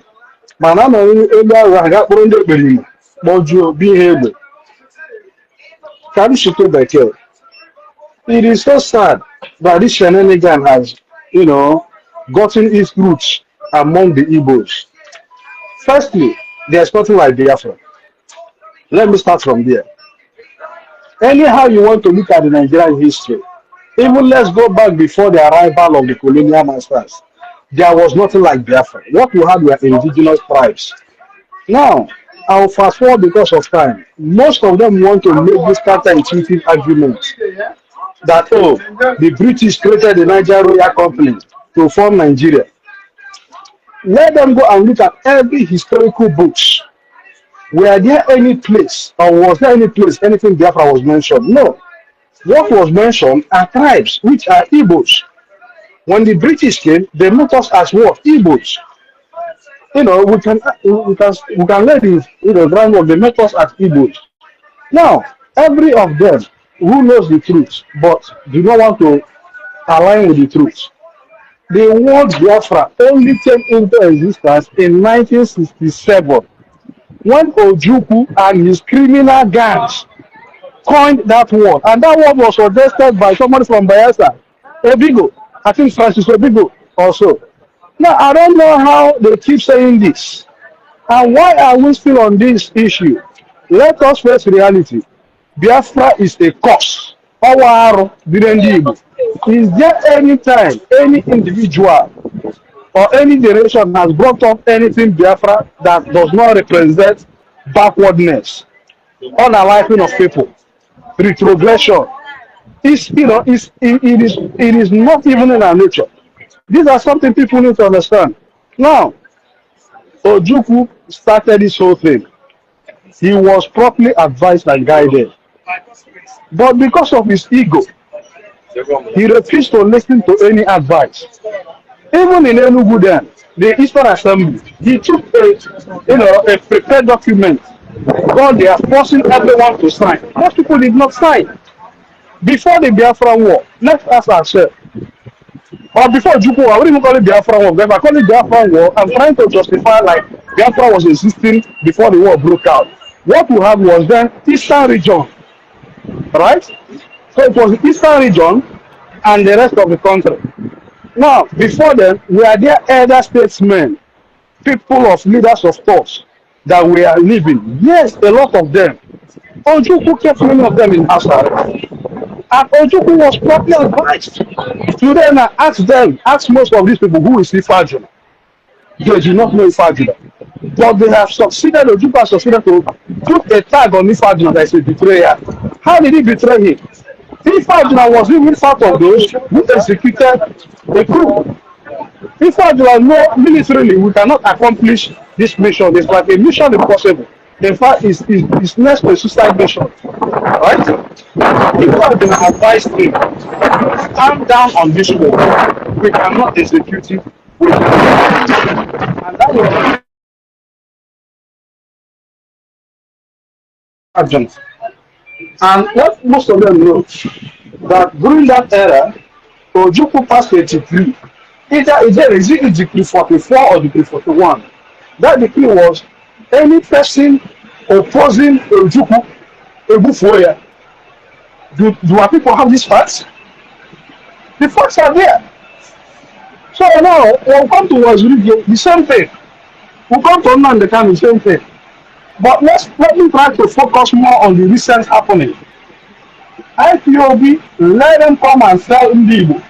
mana na ebe aghụghọ ahụ ga-akpụrụ ndị ekperima kpọjuo obi ihe egbe ka m site bekee. It is so sad that this shenanigan has, gotten its roots among the Igbos. Firstly, there's nothing like Biafra. Let me start from there. Anyhow you want to look at the Nigerian history, even let's go back before the arrival of the colonial masters, there was nothing like Biafra. What we had were indigenous tribes. Now, I'll fast forward because of time. Most of them want to make this counterintuitive argument that, the British created the Niger Royal Company to form Nigeria. Let them go and look at every historical books. Were there any place, or was there any place anything Biafra was mentioned? No. What was mentioned are tribes, which are Igbos. When the British came, they met us as what? Igbos. We can let this, groundwork, they met us as Igbos. Now, every of them who knows the truth, but do not want to align with the truth. The word Biafra only came into existence in 1967. When Ojukwu and his criminal gangs coined that word, and that word was suggested by somebody from Bayelsa, Ebigo. I think Francis Obigo also. Now, I don't know how they keep saying this. And why are we still on this issue? Let us face reality. Biafra is a cause. Our is there any time any individual or any generation has brought up anything Biafra that does not represent backwardness, unaliking of people, retrogression? Is it is not even in our nature. These are something people need to understand. Now, Ojukwu started this whole thing. He was properly advised and guided. But because of his ego, he refused to listen to any advice. Even in Enugu then, the Eastern Assembly, he took a prepared document. God, they are forcing everyone to sign. Most people did not sign. Before the Biafra War, let's ask ourselves, or before Juku, I wouldn't even call it Biafra War. If I call it Biafra War, I'm trying to justify like Biafra was existing before the war broke out. What we had was then Eastern region, right? So it was the Eastern region and the rest of the country. Now, before then, we are there elder statesmen, people of leaders of thoughts that we are living. Yes, a lot of them. Ojukwu kept many of them in house arrest. And Ojukwu was properly advised. Today, now ask most of these people who is Ifajuna. They do not know Ifajuna. But they have succeeded, Ojukwu has succeeded to put a tag on Ifajuna that is a betrayer. How did he betray him? Ifajuna was even part of those who executed the coup. Ifajuna know militarily we cannot accomplish this mission. It's like a mission impossible. In fact, it's next to a suicide mission. Right? Ifajuna advised him, calm down on this war. We cannot execute it. And that was Ifajuna. And what most of them know, that during that era, Ojukwu passed a decree. Is it decree 44 or decree 41? That decree was any person opposing Ojukwu, Ebufoya. Do our people have these facts? The facts are there. So now, we'll come to Waziri, the same thing. We'll come to Nnamdi, the same thing. But let me try to focus more on the recent happening. IPOB, let them come and tell Ndibo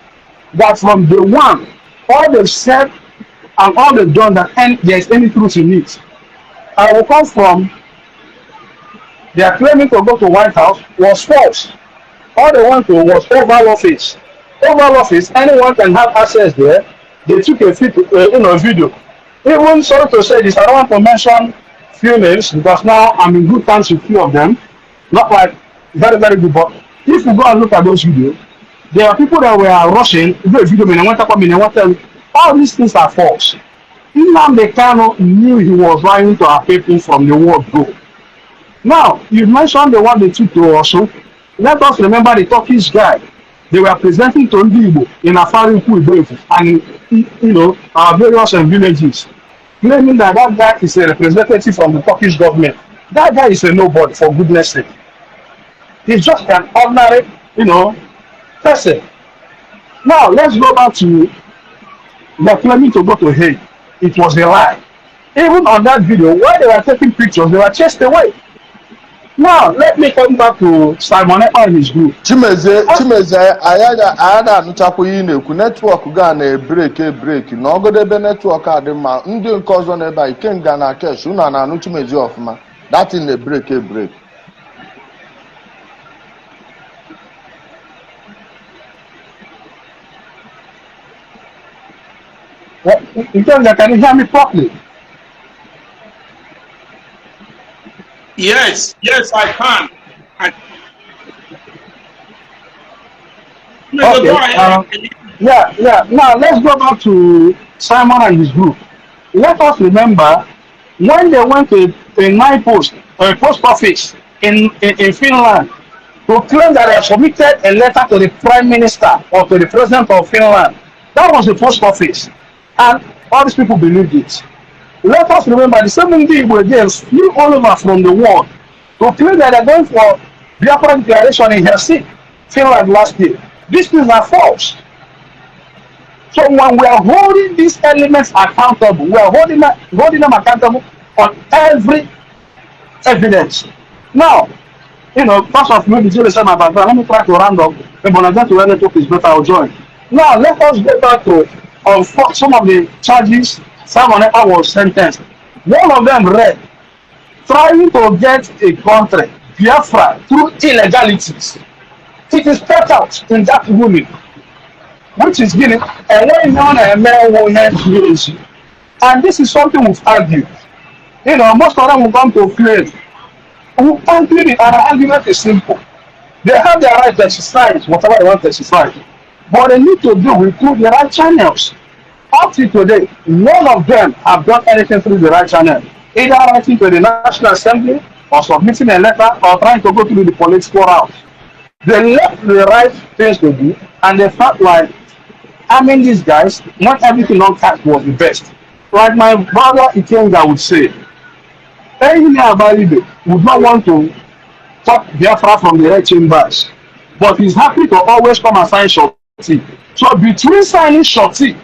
that from day one, all they've said and all they've done that there is any truth in it. I will come from their claiming to go to White House was false. All they want to was Oval Office. Oval Office, anyone can have access there. They took a video. Even sorry to say this, I don't want to mention few names because now I'm in good terms with few of them. Not like very, very good, but if you go and look at those videos, there are people that were rushing, do a video, all these things are false. Nnamdi Kanu knew he was trying to have people from the world go. Now, you mentioned the one they took to also. Let us remember the Turkish guy. They were presenting to Ndibo in Afari and our various villages, claiming that guy is a representative from the Turkish government. That guy is a nobody, for goodness sake. He's just an ordinary, person. Now, let's go back to they're claiming to go to Hague. It was a lie. Even on that video, while they were taking pictures, they were chased away. Now, let me come back to Simon Ekpa and his group. Chimeze, ayada anụchakwa ihe na-ekwu netwọk ga na-ebreki na ọgọdọ ebe netwọk a dị mma ndị nke ọzọ n'ebe a Ikenga na Kesh unu na-anụ Chimeze ọfụma that in na-ebreki. Ikenga, can you hear me properly? Yes, I can. Okay. Yeah. Now let's go back to Simon and his group. Let us remember when they went to a post office in Finland to claim that they submitted a letter to the Prime Minister or to the President of Finland. That was the post office, and all these people believed it. Let us remember the same thing were again flew all over from the world to claim that they're going for Biafra declaration in Helsinki, Finland last year. These things are false. So when we are holding these elements accountable, we are holding them accountable on every evidence. Now, because of maybe Jerry said my background, let me try to round up. When I get to where the talk is better, I'll join. Now, let us go back to some of the charges Simon Ekpa was sentenced. One of them read, trying to get a country, Biafra, through illegalities. It is cut out in that ruling, which is given, and when a man will not use. And this is something we've argued. Most of them will come to claim. We argue it, and our argument is simple. They have the right to exercise whatever they want to exercise, but they need to do it through the right channels. Up to today, none of them have done anything through the right channel, either writing to the National Assembly or submitting a letter or trying to go through the political route. They left the right things to do, and they felt like arming these guys, not everything on cash was the best. Like my brother Ikenga would say, Engineer Abalibe would not want to talk Biafra from the red chambers, but he's happy to always come and sign Shorty. So between signing Shorty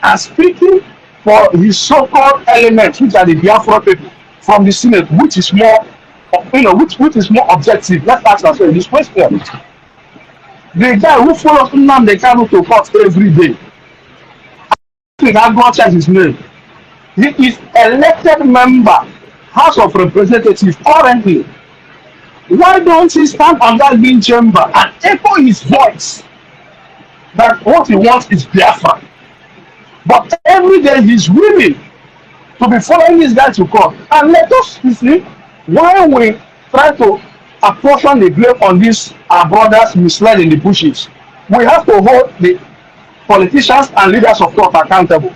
and speaking for his so-called elements, which are the Biafra people from the Senate, which is more, which is more objective. Let's ask ourselves this question: the guy who follows Nnamdi Kanu to court every day, I think I'm going to check his name. He is elected member, House of Representatives currently. Why don't he stand on that green chamber and echo his voice that what he wants is Biafra? But every day he's willing to be following this guy to court. And let us see why we try to apportion the blame on these our brothers misled in the bushes. We have to hold the politicians and leaders of thought accountable.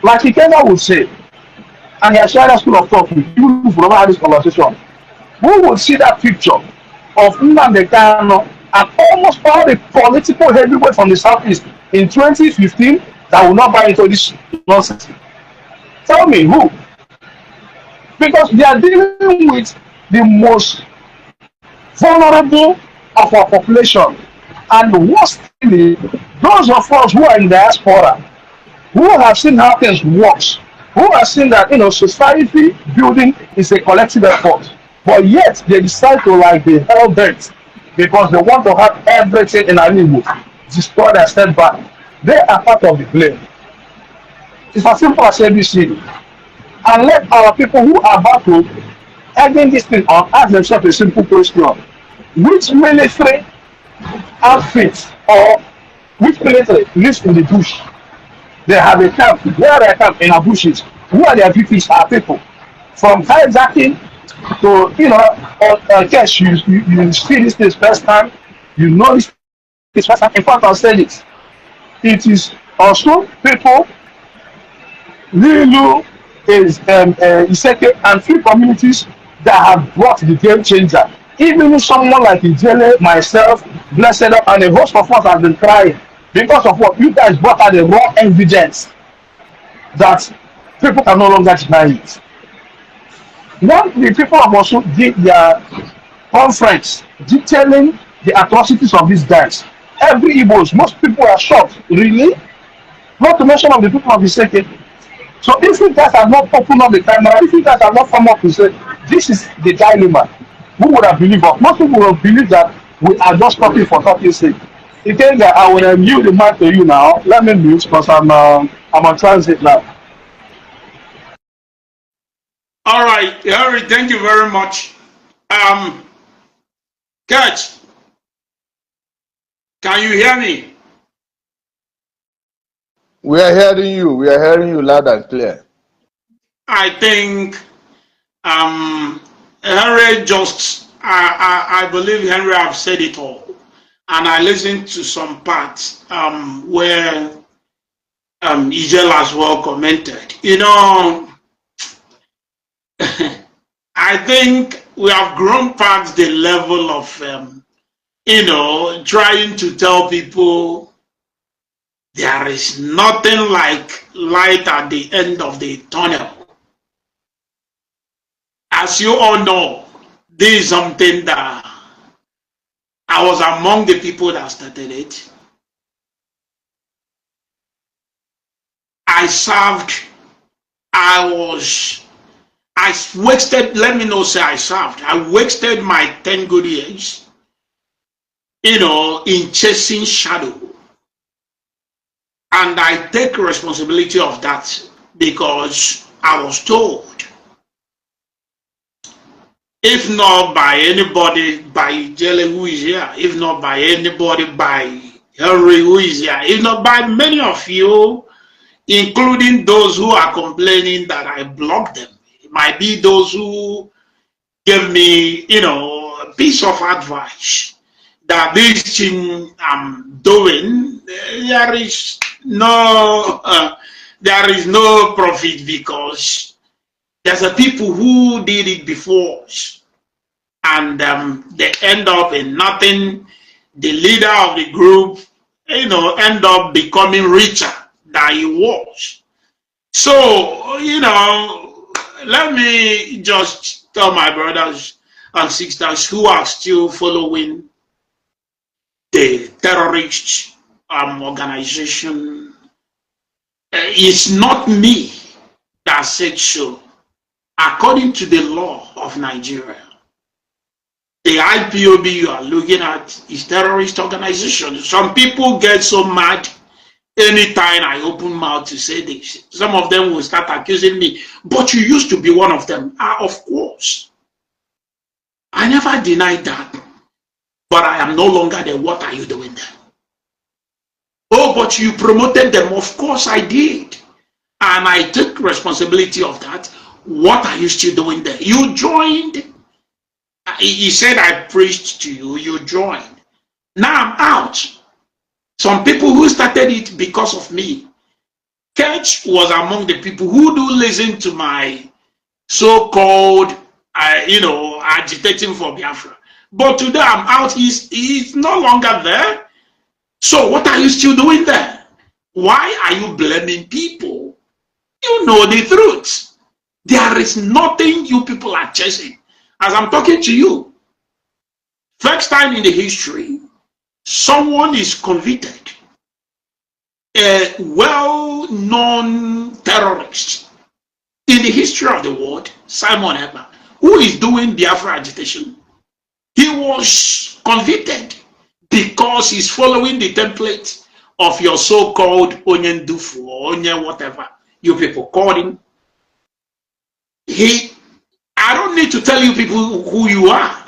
Like Ikenga would say, and he has shared a school of thought with you who've never had this conversation. Who would see that picture of Nnamdi Kanu and almost all the political heavyweights from the southeast in 2015 that will not buy into this nonsense? Tell me who? Because they are dealing with the most vulnerable of our population. And worstly, those of us who are in diaspora, who have seen how things work, who have seen that society building is a collective effort, but yet they decide to be hell bent because they want to have everything in Hollywood destroyed and step back. They are part of the blame. It's as simple as ABC. And let our people who are about to ending this thing on ask themselves a simple question: which military outfit or which military lives in the bush? They have a camp. Where are their camp? In our bushes. Who are their victims? Our people. From hijacking to yes, you see this thing first time, this first time. In fact, I'll say this. It is also people, Lilu, Iseke, and few communities that have brought the game changer. Even if someone like Ijele, myself, Blessed, and a host of us have been crying because of what you guys brought out, the raw evidence that people can no longer deny it. When the people of Osun did their conference detailing the atrocities of these guys, every Igbos, most people are shocked. Really? Not to mention of the people of the second. So if you guys have not opened up the camera, if you guys have not come up to say, this is the dilemma, who would have believed us? Most people will believe that we are just talking for talking sake. Again, I will mute the mic to you now. Let me mute because I'm on transit now. All right, Harry, thank you very much. Catch, can you hear me? We are hearing you. We are hearing you loud and clear. I think Henry I believe Henry have said it all. And I listened to some parts where Ijel as well commented. I think we have grown past the level of, trying to tell people there is nothing like light at the end of the tunnel. As you all know, this is something that I was among the people that started it. I served, I wasted, let me not say I served, I wasted my 10 good years, in chasing shadow. And I take responsibility of that because I was told, if not by anybody, by Jelly who is here, if not by anybody, by Henry who is here, if not by many of you, including those who are complaining that I blocked them. It might be those who give me, a piece of advice that this thing I'm doing, there is no profit because there's a people who did it before us, and they end up in nothing. The leader of the group, end up becoming richer than he was. So, let me just tell my brothers and sisters who are still following the terrorist organization, it's not me that said so. According to the law of Nigeria, the IPOB you are looking at is terrorist organization. Some people get so mad anytime I open mouth to say this. Some of them will start accusing me, but you used to be one of them. Of course. I never denied that. But I am no longer there. What are you doing there? Oh, but you promoted them. Of course I did. And I took responsibility of that. What are you still doing there? You joined. He said, I preached to you. You joined. Now I'm out. Some people who started it because of me. Ketch was among the people who do listen to my so-called, agitating for Biafra. But today I'm out. He's no longer there. So what are you still doing there? Why are you blaming people? You know the truth. There is nothing you people are chasing. As I'm talking to you, first time in the history, someone is convicted, a well-known terrorist in the history of the world, Simon Ekpa, who is doing Biafra agitation. He was convicted because he's following the template of your so-called Onyen Dufu or Onyen whatever you people call him. I don't need to tell you people who you are.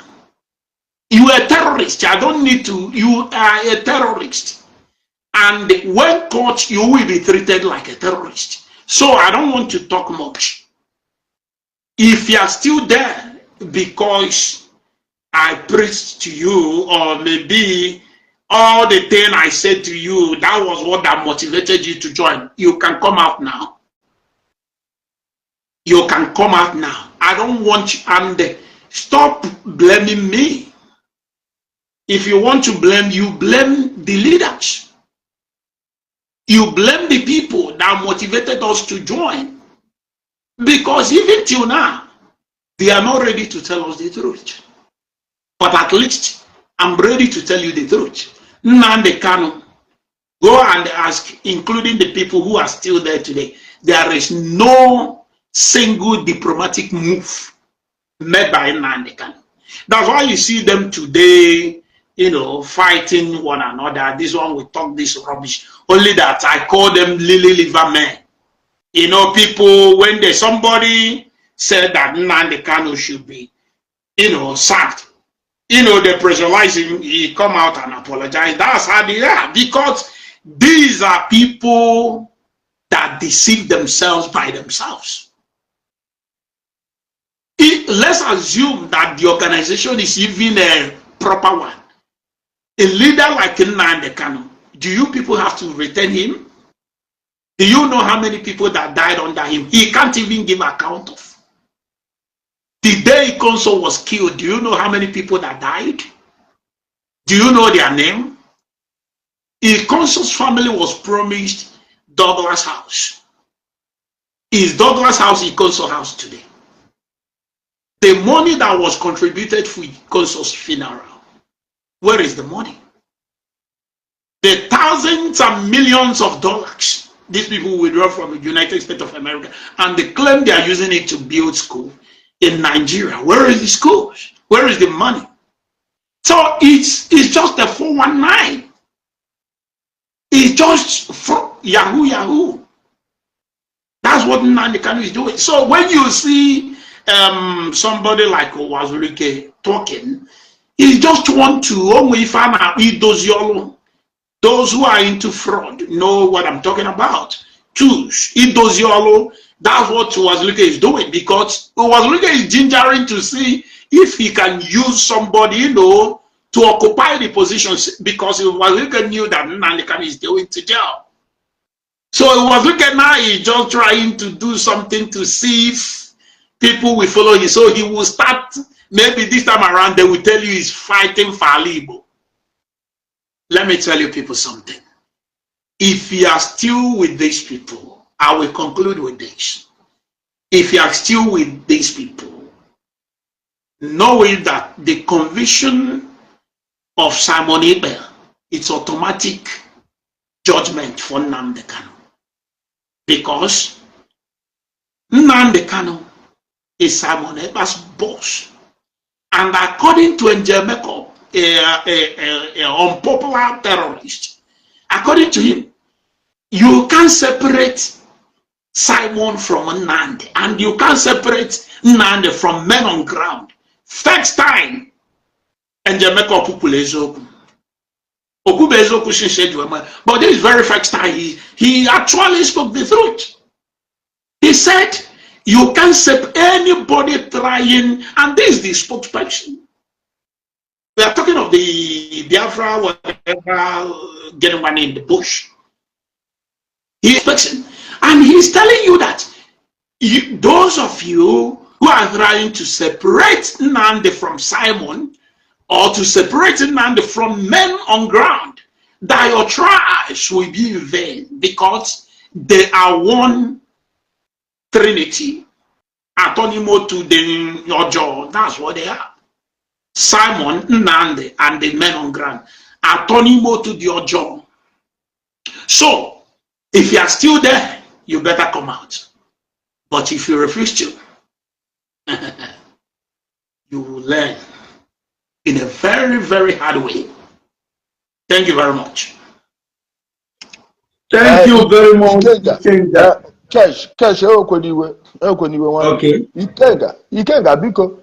You are a terrorist. I don't need to. You are a terrorist. And when caught, you will be treated like a terrorist. So I don't want to talk much. If you are still there because I preached to you, or maybe all the thing I said to you, that was what that motivated you to join, you can come out now. You can come out now. I don't want you, and stop blaming me. If you want to blame, you blame the leaders. You blame the people that motivated us to join. Because even till now, they are not ready to tell us the truth. But at least I'm ready to tell you the truth. Nnamdi Kanu, go and ask, including the people who are still there today, there is no single diplomatic move made by Nnamdi Kanu. That's why you see them today, fighting one another. This one will talk this rubbish. Only that I call them lily liver men. People, when somebody said that Nnamdi Kanu should be, sacked, they pressurize him, he come out and apologize. That's how they are. Because these are people that deceive themselves by themselves. Let's assume that the organization is even a proper one. A leader like Nnamdi Kanu, do you people have to retain him? Do you know how many people that died under him? He can't even give account of. The day Consul was killed, do you know how many people that died? Do you know their name? Consul's family was promised Douglas House. Is Douglas House Consul House today? The money that was contributed for Consul's funeral, where is the money? The thousands and millions of dollars these people withdraw from the United States of America, and they claim they are using it to build school in Nigeria. Where is the schools? Where is the money? So it's just a 419. It's just for Yahoo. That's what Nnamdi Kanu is doing. So when you see somebody like Owazurike talking, he just want to only find out those who are into fraud know what I'm talking about. Choose Idoziolo. That's what Owazurike is doing, because Owazurike is gingering to see if he can use somebody, you know, to occupy the positions, because Owazurike knew that Nnamdi Kanu is going to jail. So Owazurike now is just trying to do something to see if people will follow him. So he will start, maybe this time around, they will tell you he's fighting for Alibo. Let me tell you people something. If you are still with these people, I will conclude with this. If you are still with these people, knowing that the conviction of Simon Ekpa, it's automatic judgment for Nnamdi Kanu. Because Nnamdi Kanu is Simon Ekpa's boss. And according to Njemeko, an unpopular terrorist, according to him, you can't separate Simon from Nnamdi, and you can't separate Nnamdi from men on ground. First time, Njemeko Pukulezoku. But this very first time, he actually spoke the truth. He said, you can't separate anybody trying, and this is the spokesperson. We are talking of the Biafra, whatever, getting one in the bush. He is speaking, and he's telling you that those of you who are trying to separate Nnamdi from Simon, or to separate Nnamdi from men on ground, that your trials will be in vain, because they are one Trinity, antonimo to the Ojo. That's what they are. Simon, Nnamdi, and the men on ground, antonimo to the Ojo. So, if you are still there, you better come out. But if you refuse to, you will learn in a very, very hard way. Thank you very much. Thank you very much. Cash, okay. Ikenga, biko,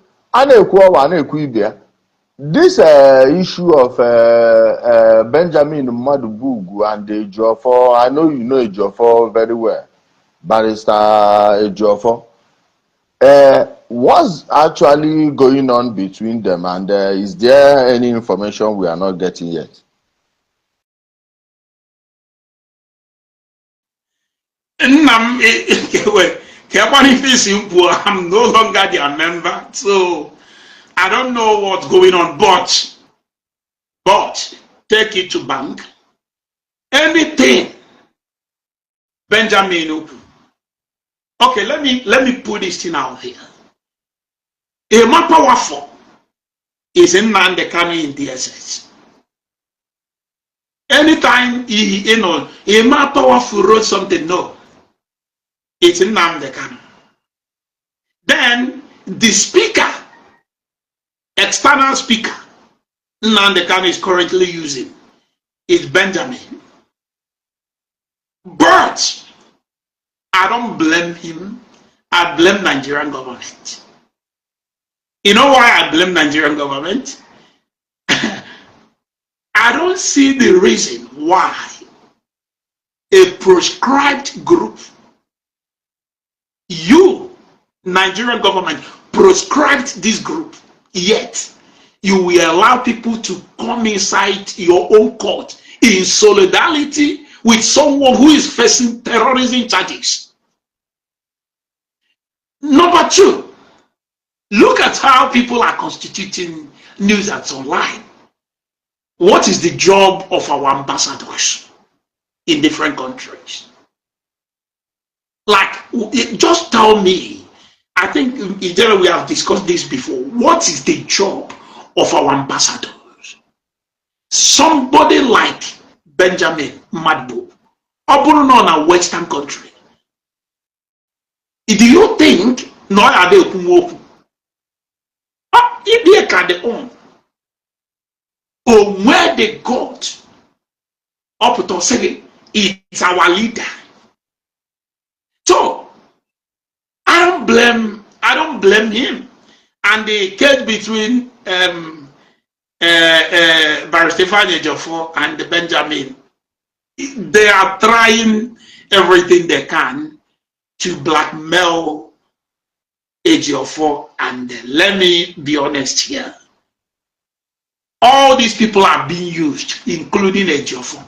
this issue of Benjamin Madubugu and Ejiofor, I know you know Ejiofor very well, Barrister Ejiofor. What's actually going on between them, and is there any information we are not getting yet? I'm no longer their member, so I don't know what's going on, but take it to bank. Anything Benjamin, okay, let me put this thing out here. A more powerful is in Nnamdi Kanu in DSS. Anytime a more powerful wrote something, no, it's in Nnamdi Kanu. Then the speaker, external speaker, Nnamdi Kanu is currently using is Benjamin. But I don't blame him. I blame Nigerian government. You know why I blame Nigerian government? I don't see the reason why a proscribed group, you, Nigerian government, proscribed this group, yet you will allow people to come inside your own court in solidarity with someone who is facing terrorism charges. Number two, look at how people are constituting news that's online. What is the job of our ambassadors in different countries? Like, just tell me, I think in general we have discussed this before. What is the job of our ambassadors? Somebody like Benjamin Madbo Open on a Western country. Do you think no are they open? If they can own, or where they got up to say it's our leader. So I don't blame him. And the case between Barrister Ejiofor and Benjamin, they are trying everything they can to blackmail Ejiofor. And let me be honest here, all these people are being used, including Ejiofor.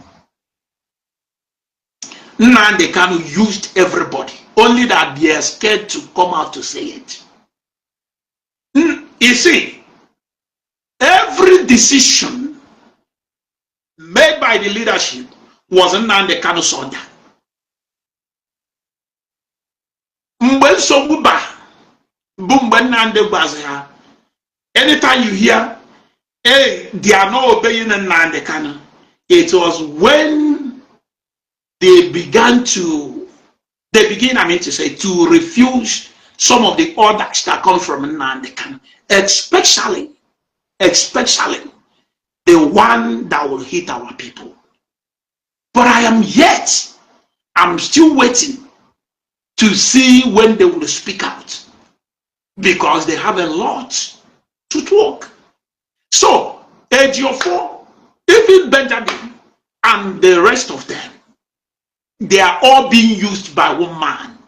Nnamdi Kanu used everybody, only that they are scared to come out to say it. You see, every decision made by the leadership was Nnamdi Kanu's order. Anytime you hear, hey, they are not obeying Nnamdi Kanu, it was when they began, to refuse some of the orders that come from Nnamdi Kanu, especially the one that will hit our people. But I'm still waiting to see when they will speak out, because they have a lot to talk. So, Ejiofor, even Benjamin, and the rest of them, they are all being used by one man.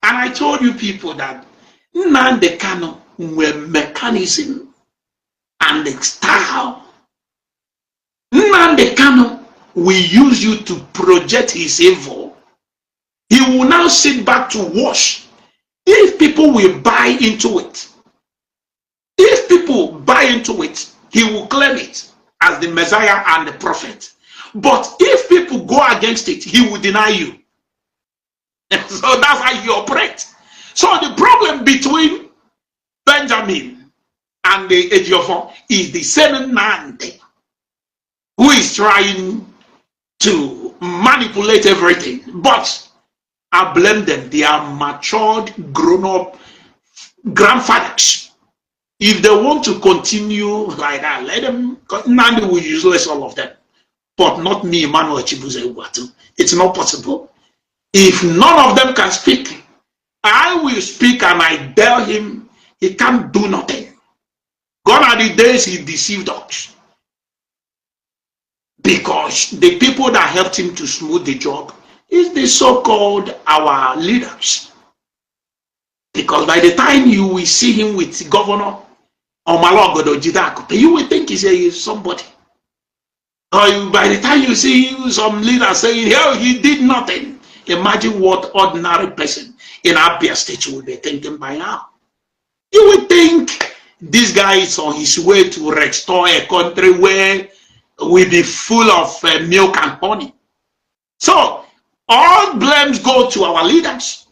And I told you people that Nnamdi Kanu were mechanism and the style. Nnamdi Kanu will use you to project his evil. He will now sit back to watch. If people will buy into it, he will claim it as the Messiah and the prophet. But if people go against it, he will deny you. So that's how you operate. So the problem between Benjamin and the Ejiofor is the same Nnamdi, who is trying to manipulate everything. But I blame them. They are matured, grown-up grandfathers. If they want to continue like that, let them. Nnamdi will useless all of them. But not me, Emmanuel Chibuze Ugwatu. It's not possible. If none of them can speak, I will speak, and I tell him he can't do nothing. Gone are the days he deceived us. Because the people that helped him to smooth the job is the so-called our leaders. Because by the time you will see him with Governor Omalogodo Jidakope, you will think he's somebody. Or by the time you see some leader saying, "Oh, he did nothing," imagine what ordinary person in Abia State would be thinking by now. You would think this guy is on his way to restore a country where will be full of milk and honey. So all blames go to our leaders,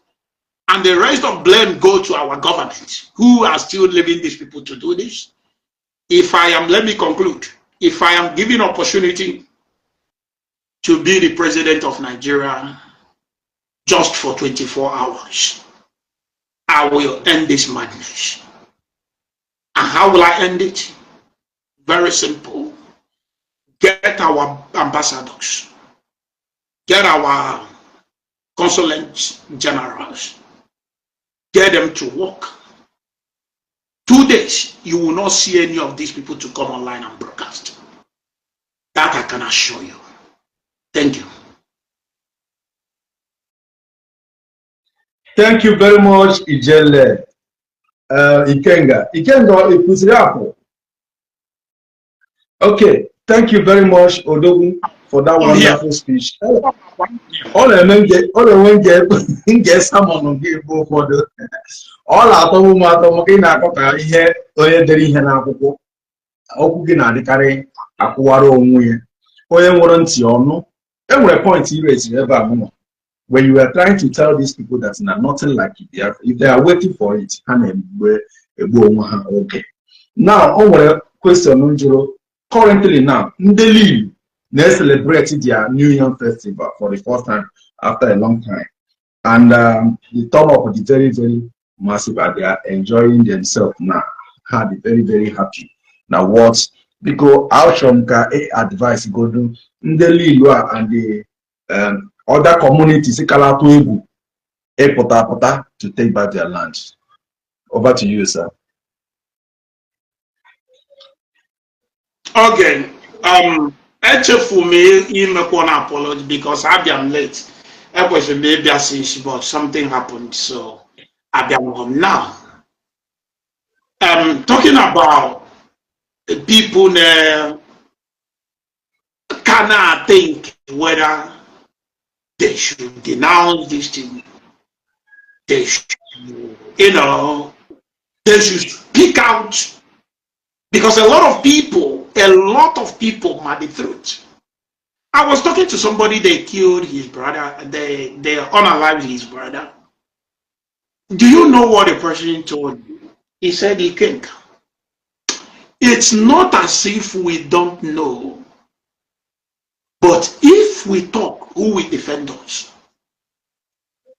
and the rest of blame go to our government, who are still leaving these people to do this. Let me conclude. If I am given opportunity to be the president of Nigeria just for 24 hours, I will end this madness. And how will I end it? Very simple. Get our ambassadors, get our consulate generals, get them to work. 2 days, you will not see any of these people to come online and broadcast. That I can assure you. Thank you. Thank you very much, Ijele. Ikenga, Ipusirapo. Okay, thank you very much, Odogun, for that wonderful speech. All I want to get someone on give for the all our Tomaka here, Oyederi Hanapo, Okugina, the carry Akuaro Muye, Oyen warranty or no. Every point he raised ever more. When you are trying to tell these people that nothing like it, if they are waiting for it, okay. Now, our question, currently now, Ndeli, they celebrated their New Year festival for the first time after a long time. And the turn up is very, very massive, and they are enjoying themselves now. Had very, very happy. Now what? Because outcome can advice go do in the Lilua and the other communities to take back their land. Over to you, sir. Okay. Actually, for me, you make one apology because I am late. I was maybe a since, but something happened, so I am home now. Talking about people cannot think whether they should denounce this thing. They should, they should speak out because a lot of people might be truth. I was talking to somebody, they killed his brother, they unalived his brother. Do you know what the person told me? He said he can't. It's not as if we don't know, but if we talk, who will defend us?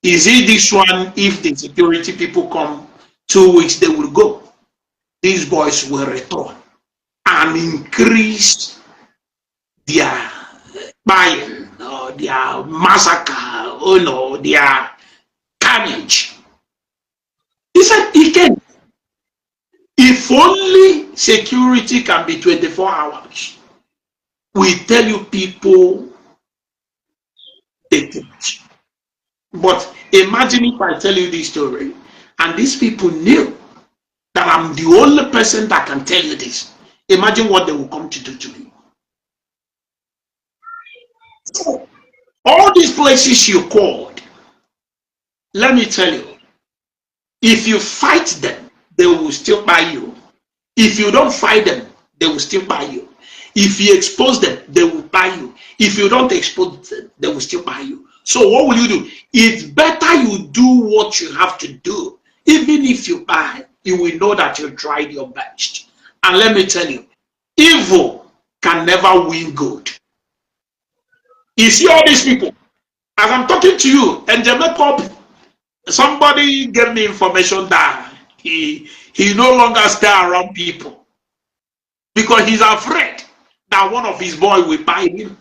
Is it this one? If the security people come 2 weeks, they will go. These boys will return and increase their buying or their massacre, their carnage. He said he can. If only security can be 24 hours, we tell you people they think. But imagine if I tell you this story and these people knew that I'm the only person that can tell you this. Imagine what they will come to do to me. So, all these places you called, let me tell you, if you fight them, they will still buy you. If you don't fight them, they will still buy you. If you expose them, they will buy you. If you don't expose them, they will still buy you. So what will you do? It's better you do what you have to do. Even if you buy, you will know that you tried your best. And let me tell you, evil can never win good. You see all these people, as I'm talking to you, and Jamaica, somebody gave me information that he no longer stay around people because he's afraid that one of his boys will buy him.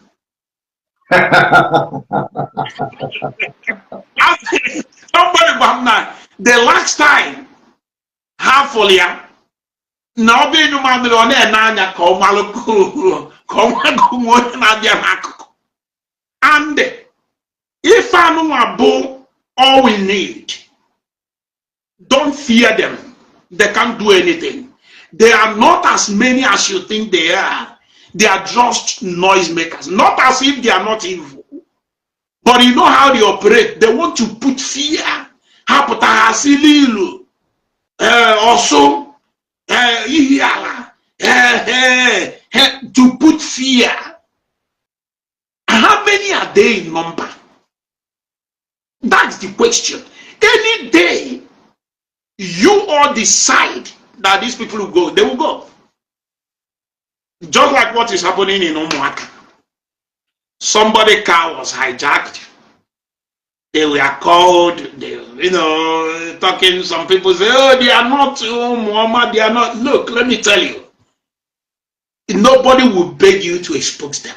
Somebody, the last time, half of you, now be no man on nanya call Maluku, and if I know about all we need, don't fear them. They can't do anything. They are not as many as you think they are. They are just noisemakers. Not as if they are not evil. But you know how they operate. They want to put fear. Also, to put fear. How many are they in number? That's the question. Any day you all decide that these people will go, they will go. Just like what is happening in Omuaka. Somebody's car was hijacked. They were called, talking, some people say, oh, they are not, Muhammad, they are not. Look, let me tell you, nobody will beg you to expose them.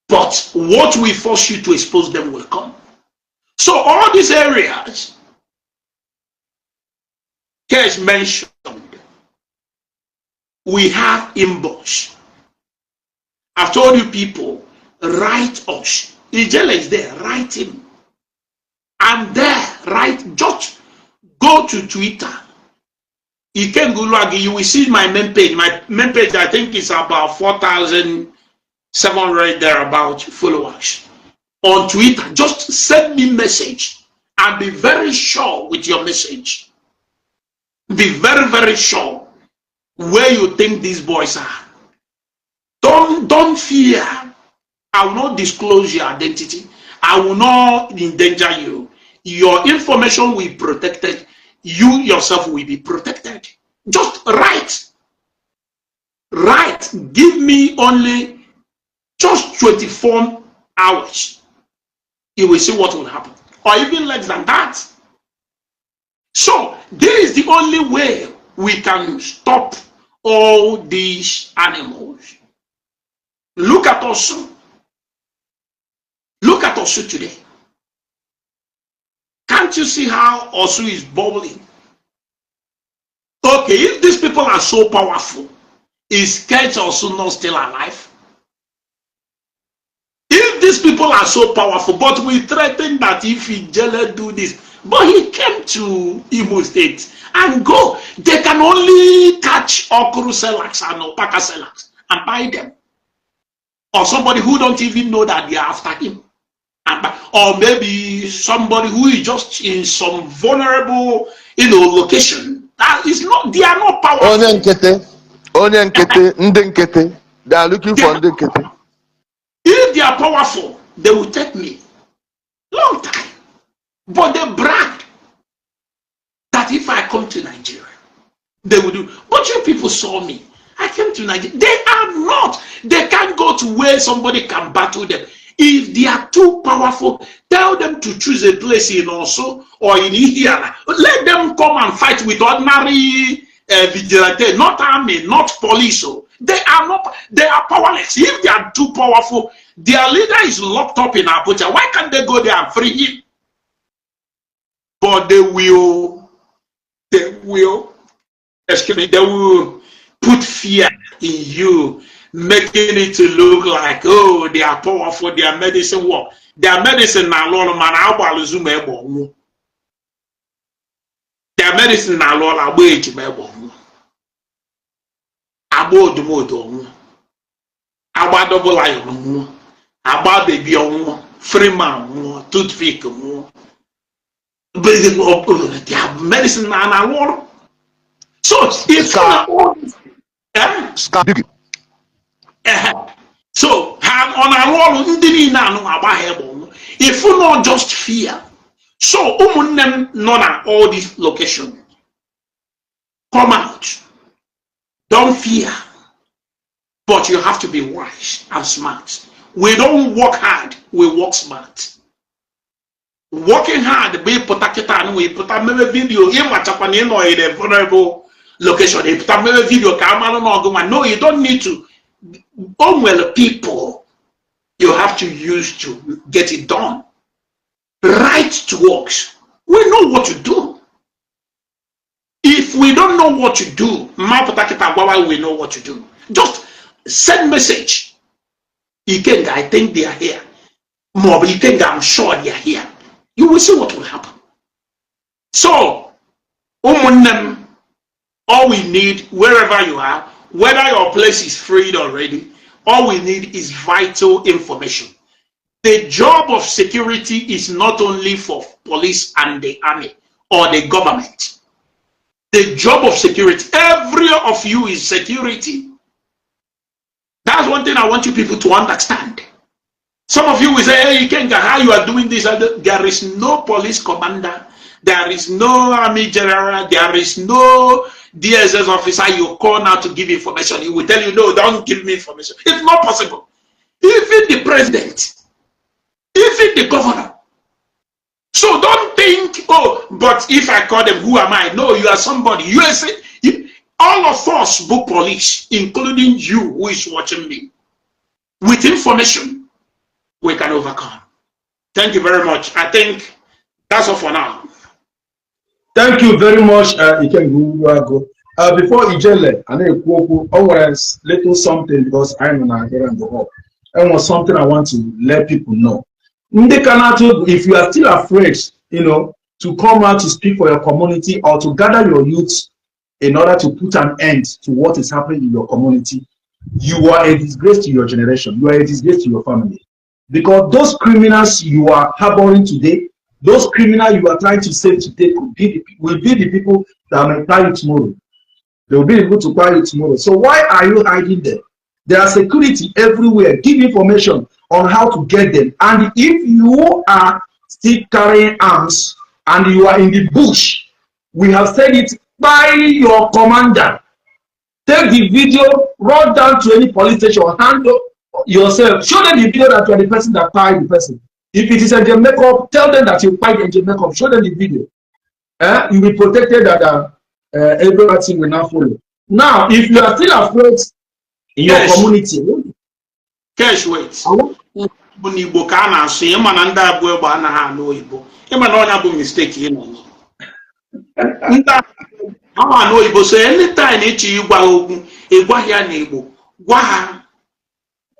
But what will force you to expose them will come. So all these areas, Case mentioned, we have inbox. I've told you people, write us. Ijele is there, write him. I'm there, write, just go to Twitter. You can go log, you will see my main page. My main page, I think, is about 4,700 thereabout followers. On Twitter, just send me message and be very sure with your message. Be very, very sure where you think these boys are. Don't fear. I will not disclose your identity. I will not endanger you. Your information will be protected. You yourself will be protected. Just write. right, give me only just 24 hours. You will see what will happen. Or even less than that. So this is the only way we can stop all these animals. Look at us. Look at Osu today. Can't you see how Osu is bubbling? Okay, if these people are so powerful, is Kate Osu not still alive? If these people are so powerful, but we threaten that if Ijele do this, but he came to Imo State and go, they can only catch Okuru sellers and Opaka sellers and buy them. Or somebody who don't even know that they are after him. Or maybe somebody who is just in some vulnerable, location. That is not, they are not powerful. Onye nkete, they are looking for Nkete. If they are powerful, they will take me. Long time. But they bragged that if I come to Nigeria, they will do. But you people saw me. I came to Nigeria. They are not. They can't go to where somebody can battle them. If they are too powerful, tell them to choose a place in Osu or in Ihiala. Let them come and fight with ordinary vigilante, not army, not police. They are not. They are powerless. If they are too powerful, their leader is locked up in Abuja. Why can't they go there and free him? But they will put fear in you, making it to look like, oh, they are powerful, their medicine work. Their medicine na lolo man agbaluzu ma egbo nwu. Their medicine na lolo agbo eji ma egbo nwu. Agbo odumodo nwu. Agba double lion nwu. Agba baby nwu. Freeman nwu. Toothpick nwu. Their medicine na lolo. So it's so on a roll, if you not just fear, so not all these locations. Come out. Don't fear, but you have to be wise and smart. We don't work hard, we work smart. Working hard, we put a video in a vulnerable location. No, you don't need to. Well, people you have to use to get it done. Right to works. We know what to do. If we don't know what to do, we know what to do. Just send message. I think they are here. I'm sure they are here. You will see what will happen. So, all we need, wherever you are, whether your place is freed already, all we need is vital information. The job of security is not only for police and the army or the government. The job of security, every of you is security. That's one thing I want you people to understand. Some of you will say, hey, Kenga, how you are doing this? There is no police commander. There is no army general. There is no DSS officer you call now to give information. He will tell you, no, don't give me information. It's not possible. Even the president, even the governor. So don't think, oh, but if I call them, who am I? No, you are somebody. All of us, book police, including you who is watching me, with information, we can overcome. Thank you very much. I think that's all for now. Thank you very much, Ikengu. Before Ijele, I want little something because I'm not here and go up. I want something I want to let people know. If you are still afraid, to come out to speak for your community or to gather your youth in order to put an end to what is happening in your community, you are a disgrace to your generation. You are a disgrace to your family. Because those criminals you are harboring today, those criminals you are trying to save today will be the people that may try you tomorrow. They will be able to try you tomorrow. So why are you hiding them? There are security everywhere. Give information on how to get them. And if you are still carrying arms and you are in the bush, we have said it by your commander. Take the video, run down to any police station, handle yourself. Show them the video that you are the person that tied the person. If it is a makeup, tell them that you tied the makeup. Show them the video. You'll be protected that everything will not follow. Now, if you are still afraid in your community, cash wait. Igbo ka a na-asụ ịma na ndị abụọ egbe anaghị anụ oyibo ịma na ọnya bụ mistake ị nọ ndị ahụ anụ oyibo so anytime ịchọ ịgwa ha okwu ịgwa ya na Igbo gwa ha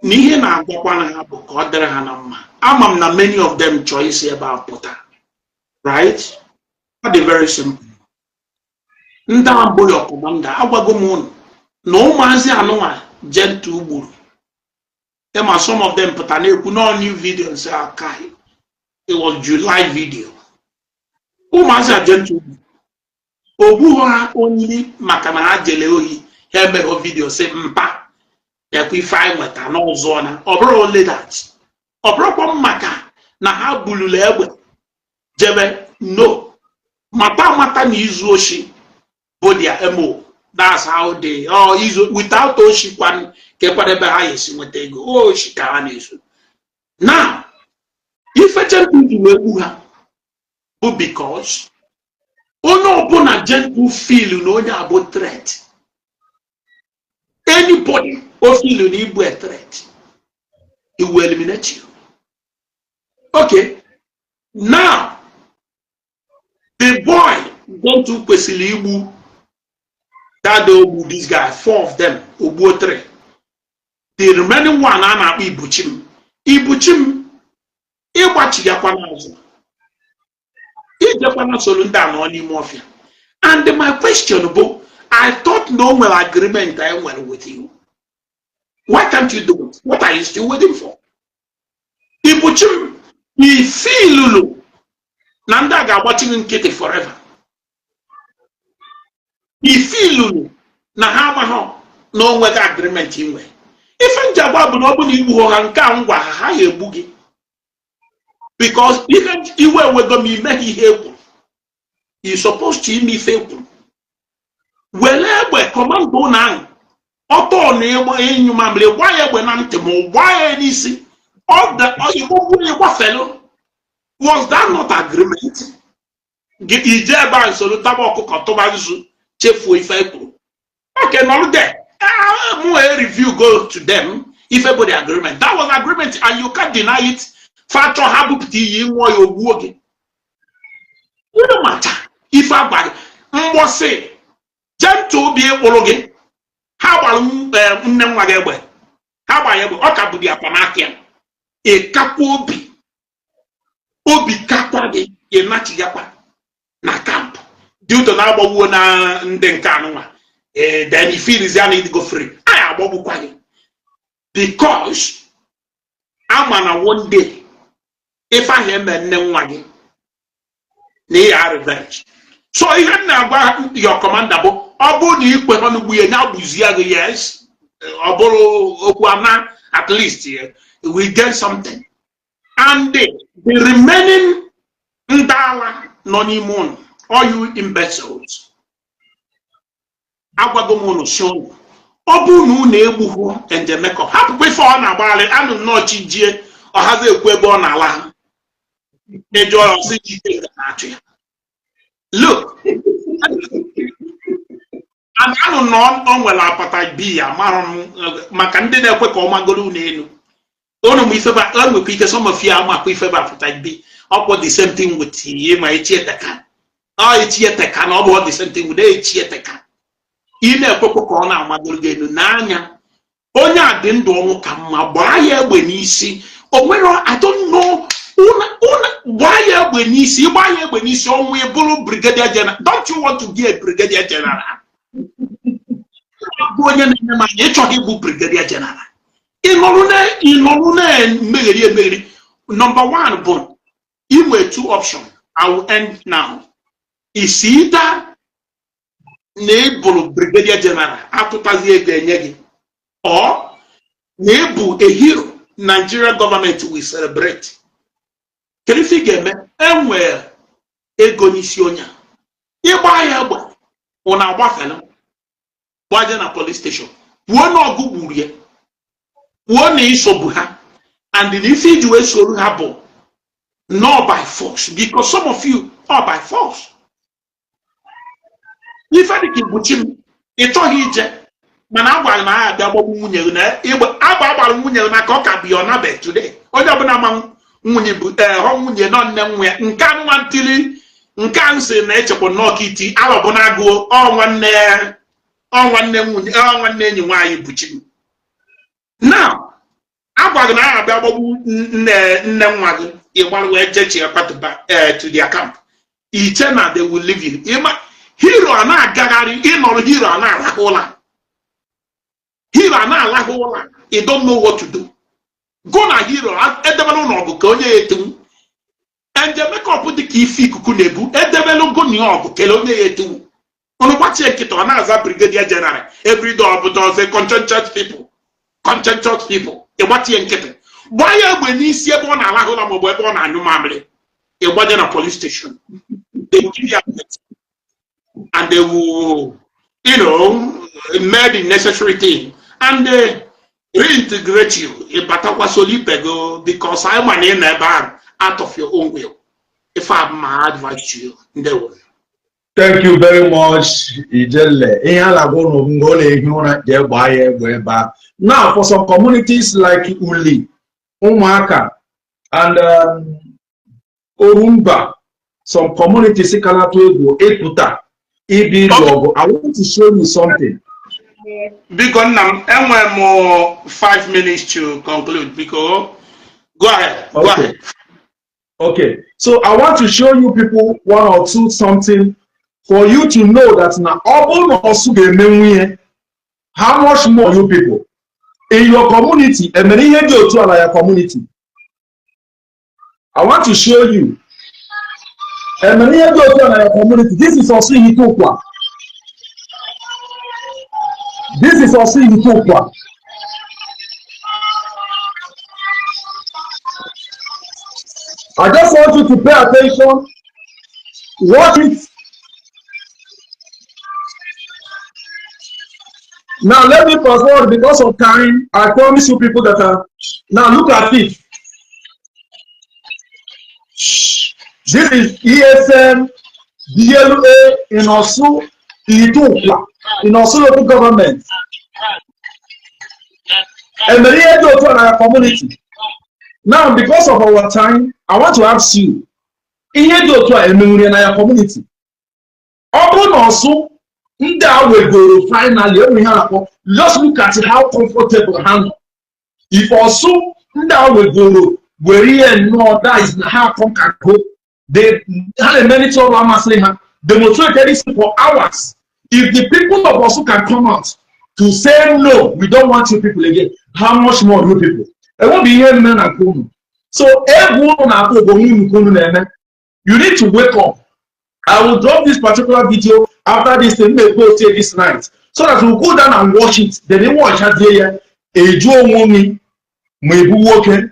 na ihe na-agwakwa na ha bụ ka ọ dịrị ha na mma. Ama m na many of them chọọ isi ebe a pụta, right? Ọ dị very simple. Ndị abụghị ọkọmanda agwago m unu na ụmụazị anụnwa jentu gburu. Some of them put an no new video and say, okay, it was July video. Umaza gentle. Obuha only makana jeleohi, hebe video say mpa. Yakwi fine with an all zona. Obro only that. Obro maka na ha bululebe. Jebe no. Mata ni izuoshi. Bodia emo. That's how they without Oshi Kwan Kepwhatever highest with they go, oh Shikanis. Now, if a gentleman will because no upon a gentle feel you know about threat. Anybody who feel you need a threat, he will eliminate you. Okay. Now the boy going to Kwesilibu. That obu this guy, 4 of them, obu 3. The remaining one ana Ibuchim. Ibuchim, Iwachi Yapanazo. Ijapana Solunda no any mafia. And my question, I thought no well agreement I went with you. Why can't you do it? What are you still waiting for? Ibuchim, he feel Lulu. Nandaga watching in Kitty forever. If you na ha no weather agreement inwe. If njaba bu no bu ni bu ho nka ngwa ha ye bugi. Because even iwe we go me make he you supposed to me faithful. Wele commando na auto na enyuma mle why egbe na ntemo why anyisi all the you go fellow. Was that not agreement? Ije ba so tabo ko to ba zu. Okay, not there. More review go to them if everybody agreement. That was agreement, and you can't deny it. Factor habupti you working. You don't matter. If I buy say gentle be ologe. How about Nemwagebe? How about you? Okabudi apanakian. A kapobi. Obi kapade, a nachigapa. Na camp. Due to now na ndenkanwa, then he feels he need to go free. I am quiet because I'm on one day. If I am a name they are revenge. So even now, your commander, Obo we now yes, Obo at least we get something, and the remaining ndala nonimon. All you imbeciles. Agwagomono show. Obu nu nebuho and the makeup. Happy before na bale and no chije or has a quebo on ala. Enjoy of city. Look. And I don't know on well appetite be a maron macande de quick or magolu nenu. Ono mi feba earn with some of you are my favor appetite be. Upward the same thing with ye my theater. It's yet a can about the same thing with a in a coco corner, Madurgenu Nanya. Onya didn't do come why when you see, or where I don't know why when you see, why when you see only a bull brigadier general. Don't you want to be a brigadier general? Brigadier general. In Moruna and Mary, number 1, bon. You were 2 options. I will end now. Is either Nebu Brigadier General or Nebu a hero Nigerian government will celebrate. Can you figure me? And where Egonisionia? You buy a book on our buffalo. gbaje na police station kwuo na ọgụ gburu ya kwuo na isogbu ha and the ife iji wee soro ha bụ not by force, because some of you are by force. If I keep watching, it's all he jet. Man, I want my double moon, I want my cock be on a bed today. Or the among home, you're not nowhere, and can't want till can't say nature for no kitty, our bonago, or one there, or one name, why you butching. Now, I want my double name. One way to their camp. Eternal, they will leave you. Hero and I gagari in or hero and I lahola. Hero and I lahola. You don't know what to do. Go na hero at Edevalo no Goye etu. And the make up with the key fi kukunebu. Edevalo go nyo Kelone etu. On what check it on as a brigadier general. Every door but also content people. Content people. A what you get. Why when you see one alahola mobile and no mammy? It wasn't a police station. They give you and they will, you know, make the necessary thing and they reintegrate you in Batakwa because I'm an in a bar out of your own will. If I have my advice to you, they will. Thank you very much, Ijele. Now, for some communities like Uli, Umaka, and Orumba, some communities, Ekuta, Ibi Logo. I want to show you something. Because now, and more 5 minutes to conclude. Because go ahead. Go ahead. Okay. So I want to show you people one or two something for you to know that now how much more you people in your community and many of your community. I want to show you. And many of your community. This is also in Ethiopia. This is also in Ethiopia. I just want you to pay attention. Watch it. Now let me fast forward because of time. I promise you people that are now look at it. This is ESM, DLA in Osu, Ethiopia, in Osu local government. And many of our community. Now, because of our time, I want to ask you, in your community, open Osu, we go finally, just look at how comfortable handle. If Osu, we go, where no, that is how come can go. They had a many demonstrated this for hours. If the people of Osu can come out to say no, we don't want you people again, how much more you people? It won't be here, men and women. So you need to wake up. I will drop this particular video after this thing may go stay this night. So that we'll go down and watch it. Then they watch that here. A Joe Moni may be working.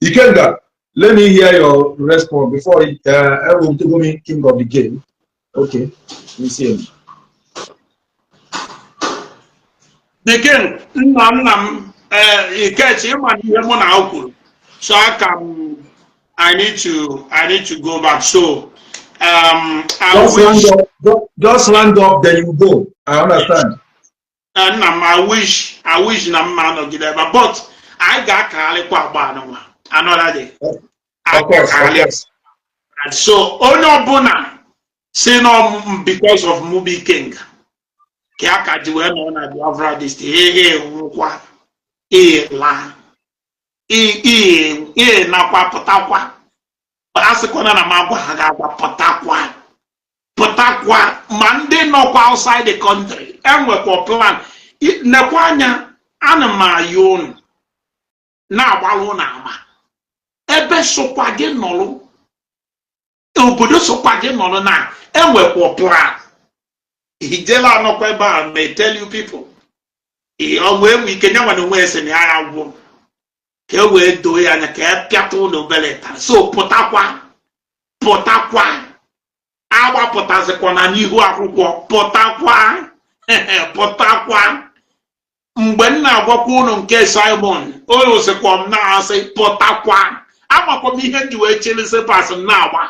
Ikenga, let me hear your response before everyone to me king of the game. Okay, we see him. The king, catch him and so I need to go back. So just land up, then you go. I understand. And I wish man of the but I got Kali Kwabano another day. Of course. So Onobuna say no because of Mubi King. Kiaka Jueno na Biafra this na kwa potakwa. Asikona na magwa haga potakwa mande no kwa outside the country. Enwe kwa plan. Na kwanya anama yon. Na agbalụ na ama ebe sokwa gị nọlụ obodo sokwa gị nọlụ na enwekwa plan ijela anọkwa ebe a may tell you people onwe enwe ike nyanwa na onwe ese na ya agwụ ka e wee doo ya anya ka e pịata ụlọ obele taa so pụtakwa agbapụtazikwa na n'ihu akwụkwọ pụtakwa mgbe m na-agwakwa ụnụ nke Simon oyosikwa m na-asị pụtakwa amakwa m ihe m ji wee chilisi pas m na-agba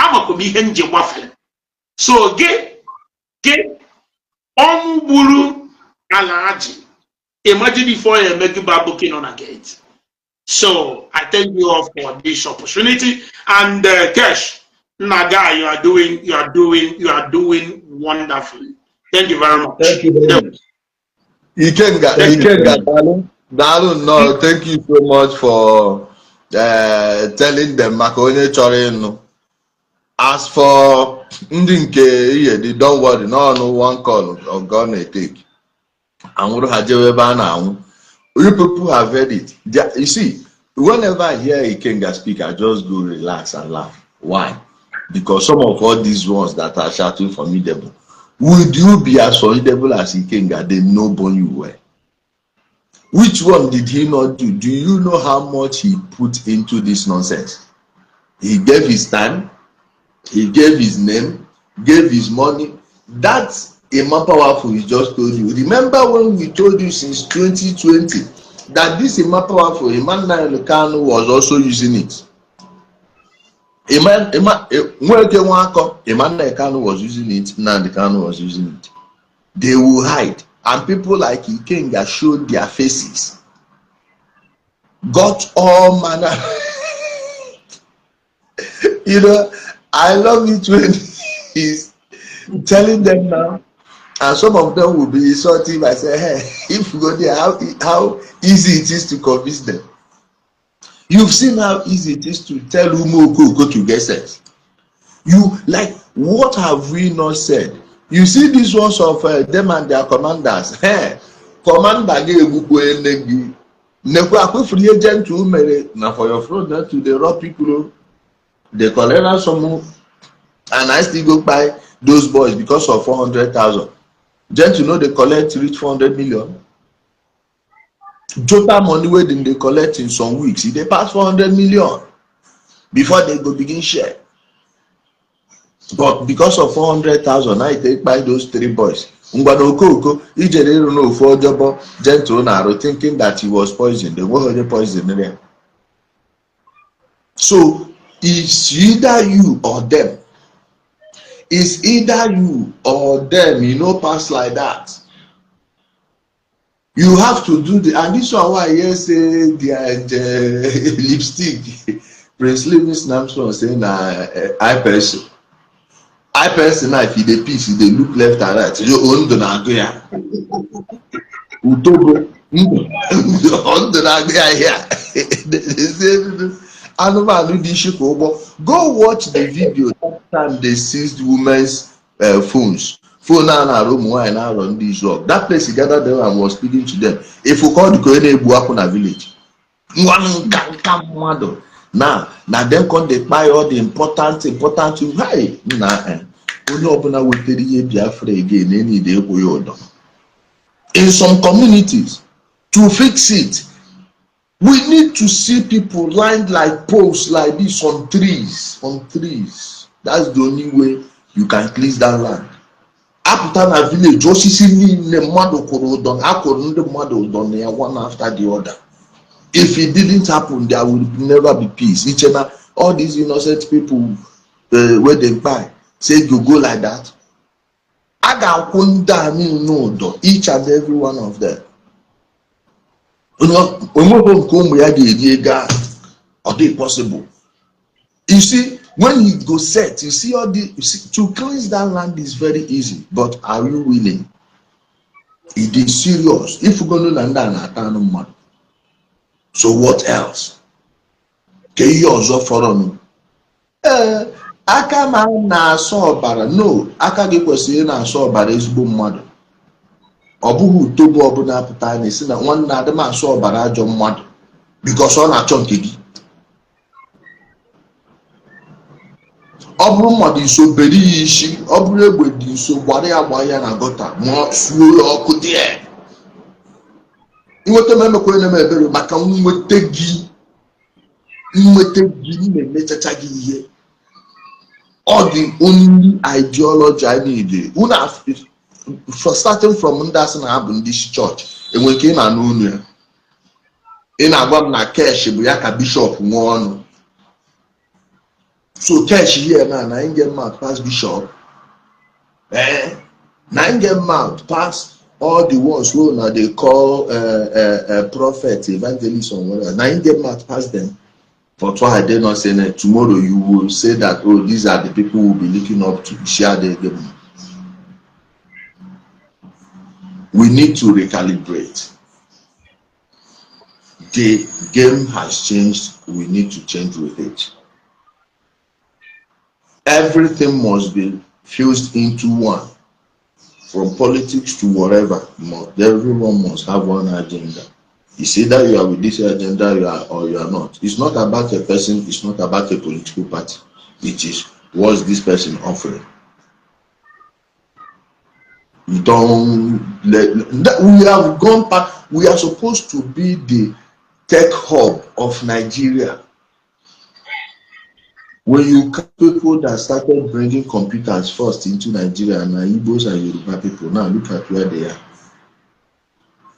amakwa m ihe m ji gbafere so gị ọnwụ gburu Alhaji imagine if I make you booking on a gate. So I thank you all for this opportunity and Kesh Naga, you are doing wonderfully. Thank you very much. Thank you very much. Ikenga, Dalu, no, thank you so much for telling them Makonye Chorino. As for Ndinke, don't worry, no one call of gonna take. And what have you ever now? You people have heard it. You see, whenever I hear Ikenga speak, I just go relax and laugh. Why? Because some of all these ones that are shouting formidable, would you be as formidable as Ikenga? They know born you were. Which one did he not do? Do you know how much he put into this nonsense? He gave his time, he gave his name, gave his money. That's a more powerful. We just told you. Remember when we told you since 2020 that this Ima powerful Emmanuel Kanu was also using it. Emmanuel Kanu was using it. Nnamdi Kanu was using it. They will hide, and people like Ikenga showed their faces. Got all manner. You know, I love it when he's telling them now. And some of them will be insulting by saying, hey, if you go there, how easy it is to convince them. You've seen how easy it is to tell Umoko go to get sex. You, like, what have we not said? You see these ones of them and their commanders. Hey, Commander Nebu, free agent to now for your front to the raw people, they collect some, and I still go buy those boys because of 400,000. Then to know they collect reach 400 million. Total money where they collect in some weeks, they pass 400 million before they go begin share. But because of 400,000, I take by those three boys. Ngwanoko, Ijere no for job, gentle narrow, thinking that he was poisoned. They were poisoned there. So it's either you or them. It's either you or them, you know, pass like that. You have to do the, and this one why I say the lipstick. Prince Livingston Armstrong saying I person now if they piece, they look left and right. You own the Nagoya. Utobo, own the Nagoya here. Go watch the video that time they seized women's phones. Phone now room wine now on this rock. That place he gathered them and was speaking to them. If you call the Korean Buapuna village, now them come they buy all the important hey only open with 30 years Biafra again any day in some communities to fix it. We need to see people lined like posts like this on trees. That's the only way you can cleanse that land. Aputana village, just in the model done. I couldn't the model done there one after the other. If it didn't happen, there will never be peace. Each and all these innocent people where they buy say you go like that. I got no each and every one of them. Are they possible? You see, when you go set, you see all the to cleanse that land is very easy, but are you willing? It is serious. If you're going to land on so what else? Can you also follow? Aka na so bara no, aka gị kwesịrị na so bara ezigbo mmadụ. Ọ bụghị utobo ọbụla pụta na-esi na nwanne adịm asụ ọbara ajọ mmadụ because ọ na-achọ nke gị. Ọ bụrụ mmadụ iso beri ya isi, ọ bụrụ egbe dị nso gbara ya gba ya na gọta ma suo ya ọkụ dị ya. Inweta m emekwa na ebere maka nweta gị na-emechacha gị ihe. All the only ideology I need. For starting from Ndasin Abun this church, and we came and known in Agwam na Kesh, Buyaka Bishop one. So Kesh here now, I ain't get mad past Bishop. Now I get mad past all the ones who now they call prophet, evangelist, or whatever. Now I get mad past them. For why I did not say that tomorrow you will say that, oh, these are the people who will be looking up to share the game. We need to recalibrate. The game has changed. We need to change with it. Everything must be fused into one. From politics to whatever, everyone must have one agenda. It's either you are with this agenda or you are not. It's not about a person, it's not about a political party. It is what's this person offering. We don't let that we have gone past. We are supposed to be the tech hub of Nigeria. When you count people that started bringing computers first into Nigeria, and Igbos and Yoruba people, now look at where they are.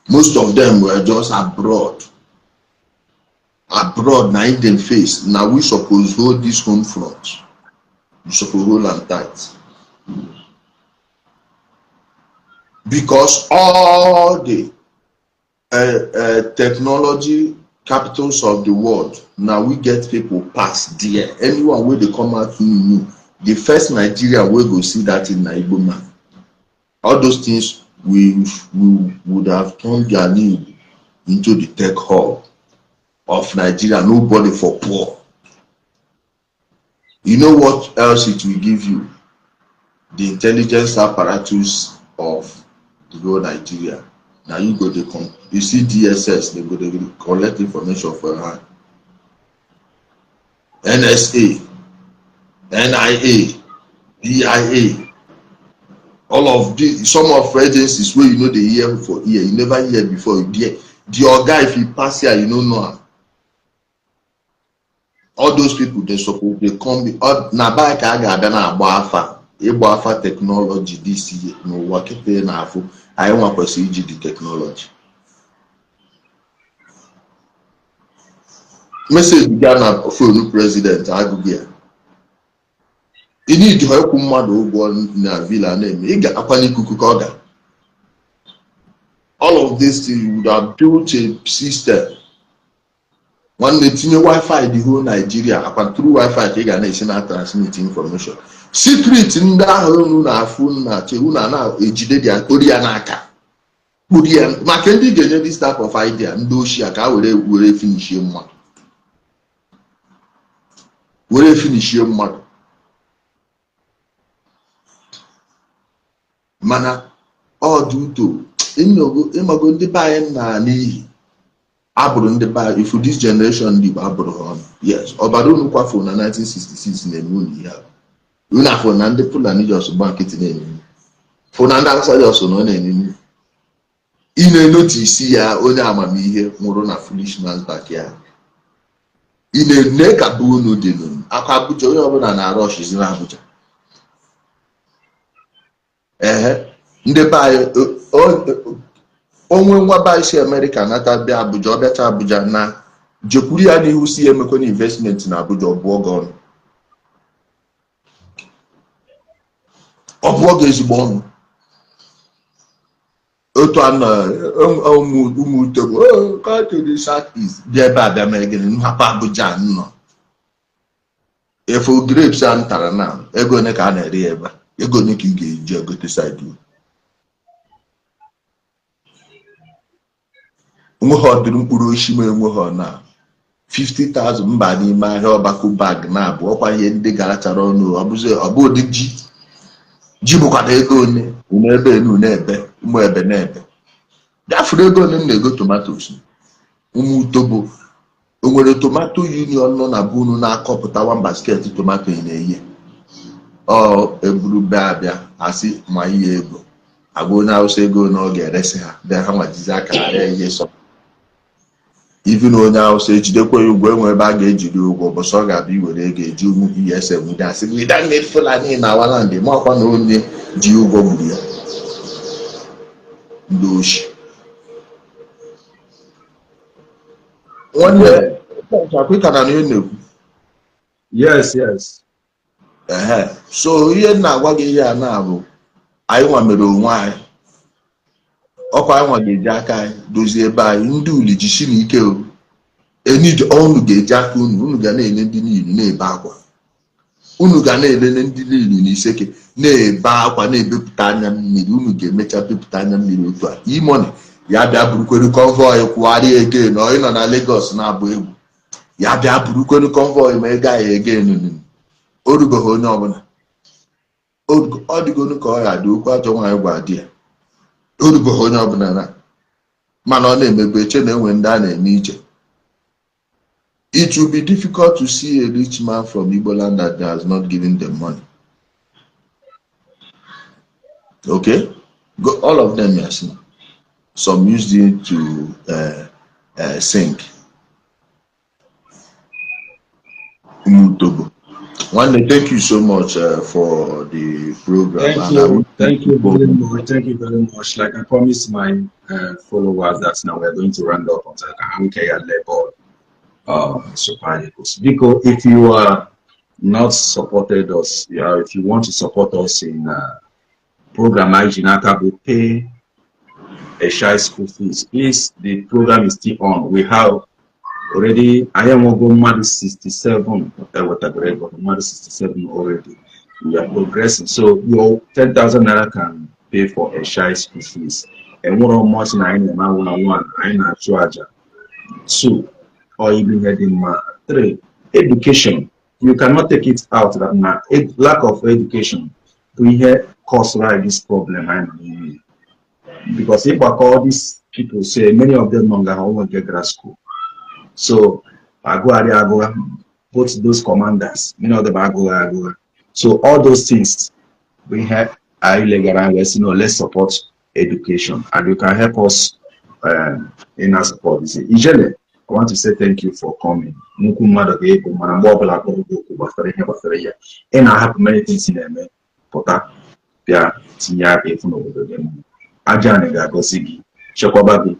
Most of them were just abroad. Abroad, now in them face. Now we suppose hold this home front. We suppose hold them tight. Because all the technology capitals of the world, now we get people past there. Anyone where they come out new, the first Nigeria we go see that in Naiboma. All those things we would have turned their need into the tech hub of Nigeria. Nobody for poor. You know what else it will give you? The intelligence apparatus of the whole Nigeria. Now you go to you see DSS, they go to collect information for your hand. NSA, NIA, DIA, all of these, some of agencies where you know they hear for here, you never hear before. The guy, if he pass here, you don't know. All those people they suppose they come na by ka na agba technology this year no work na afọ I want to see the technology. Message Ghana for new president Agubia. You need to help mmadụ ụgwọ na villa name. Ị ga-akwanye ikuku ka ọ ga. All of this thing you would have built a system. One tinye Wi-Fi the whole Nigeria, upon through Wi-Fi ka ị ga na-esi na transmit information. Secret ndị ahụ unu na-afụ na chewu na ejide dị akpori ya n'aka. Kpori ya maka ndị ga-enye this type of idea ndị ochie ka were finish mmadụ. Were finish mmadụ. Mana ọ dị uto ịmago ndị be anyị na n'ihi abụrụ ndị ba if this generation ndị abụrụ ha yes ọbara unu kwafu na 1966 na-eme unu ya unu afọ na ndị Fulani jos gba nkịtị na-eme fụ na ndị Hausa jos nọ na-eme ị na-enotisi ya onye amamihe nwụrụ na foolish man's backyard ị na-ene ka bụ unu dị n'unu aka Abuja onye ọbụla na-arọsh zi na Abuja ndị be anyị onwe nwa ba isi America nata bịa Abuja ọ bịacha Abuja na jekwuru ya n'ihu si emekwa na investment na Abuja ọbụọ gị ezigbo ọnụ otu a na ụmụ utobo ka to the south east bịa ebe abịa mere gịnị nhapụ Abuja nọ efu grapes a ntara na ego one ka a na-ere ebe ego one ka ị ga-eji egote side nweghị ọdịrị mkpụrụ oshi ma enweghị na 50,000 mba n'ime ahịa ọgbakọ bag na abụ ọkwa ihe ndị garachara ọnụ ọ bụ ụdị ji bụkwado ego one ebe ebe ụmụ ebe na ebe gafere ego one m na-ego tomatos ụmụ utobo o nwere tomato union nọ na bunu na-akọpụta 1 basket tomato ị na-eyi eburu be abịa asị ma ihe ego agwa onye Hausa ego na ọ ga-eresi ha bịa ha nwajizi aka ihe sọ even onye Hausa ejidekwa ya ugwu enwe ebe a ga-ejide ụgwọ ụbọchị ọ ga-abịa iwere ego eji ụmụ ESM ndị asị we don't need Fulani na our land ma ọkwa na onye ji ụgwọ gburu ya ndị oshi nwanne akwụka na onye na-ekwu yes so ihe na-agwa gị ihe a na-abụ anyị nwa mere onwe anyị ọkwa anyị nwa ga-eji aka anyị dozie ebe anyị ndị uli jisi na ike enid unu ga-eji aka unu ga na-ele ndị niile na-ebe akwa unu ga na-elele ndị niile n'iseke na-ebe akwa na-ebepụta anya mmiri unu ga-emecha bepụta anya mmiri otu a imoni ya bịa burukwere convoy kwụgharịa ege na onye nọ na Lagos na-abụ egwu ya bịa burukwere convoy ma ego anyị ege nunu o rubeghị onye ọbụla ọ dịgonu ka ọ ya dị okwu ajọ nwaanyị gwa di ya o rubeghị onye ọbụla na mana ọ na-emegbu eche na enwe ndị a na-eme iche. It will be difficult to see a rich man from Igbo land that has not given them money. Okay? All of them, yes. Some used it to sink. One day, thank you so much for the program. Thank you very much. Thank you very much. Like I promised my followers that now we're going to round up on the level. Because if you are not supported us, if you want to support us in program Jinaka will pay a shy school fees. Please, the program is still on. We have already I am over 67 67 already. We are progressing. So your 10,000 naira can pay for a shy school fees. And more much I not charge 2. Or even heading 3, education. You cannot take it out that now. Lack of education. We hear cause right this problem. Because if all these people say many of them longer home get grad school. So I go both those commanders, many of them go. So all those things we have are illegal and let's support education and you can help us in our support. I want to say thank you for coming. And I have many things in them. But yeah, Tinya even over them. Ajane ga gosigi. Chokobabi.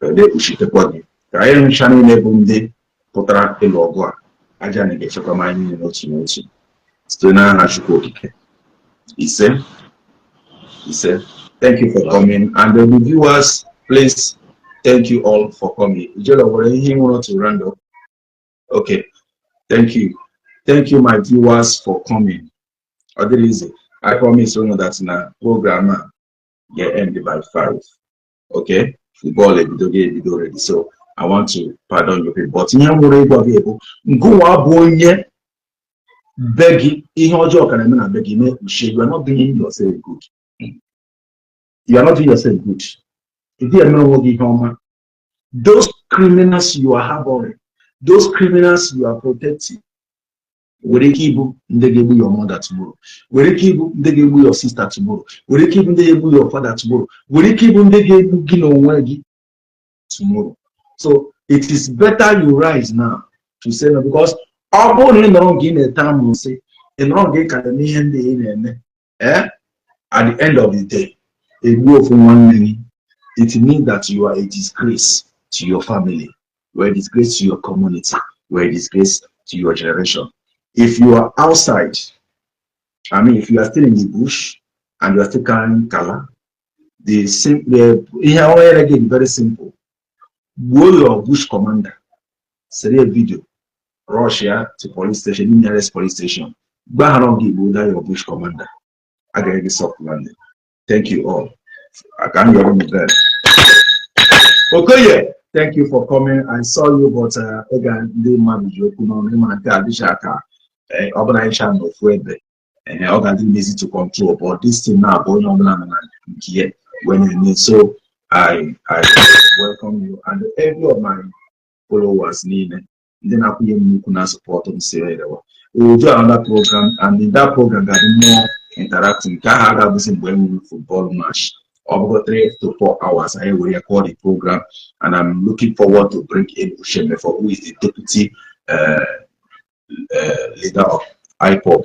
They ushite kwagi. Kayen shani ne bumde. Potara elogwa. Ajane ga chokomani noti. Stona na shukokike. He said, thank you for coming. And the viewers, please. Thank you all for coming. He wanted to round up. Okay. Thank you. Thank you, my viewers, for coming. I promise you that in a program get ended by 5. Okay? Football video already. So I want to pardon you people. But begging, you are not doing yourself good. You are not doing yourself good. Those criminals you are harboring, those criminals you are protecting, will they keep your mother tomorrow? Will they keep your sister tomorrow? Will they keep your father tomorrow? Will they keep tomorrow? So it is better you rise now to say no, because at the end of the day, a war for 1 minute. It means that you are a disgrace to your family, you are a disgrace to your community, you are a disgrace to your generation. If you are outside, if you are still in the bush and you are still carrying color, very simple. Go your bush commander, send a video, rush here to police station, nearest police station. Go around your bush commander. I get this up landing. Thank you all. I can't hear me there. Okay, yeah. Thank you for coming. I saw you, but again, the man you organization of web and organ easy to control. But this thing now going on here when you need. So I welcome you and every of my followers need. Then I put support on say we will do another program, and in that program, there will be more interacting. Can have a football match about 3 to 4 hours. I will record the program, and I'm looking forward to bring in Ushemefo, who is the deputy leader of IPOB,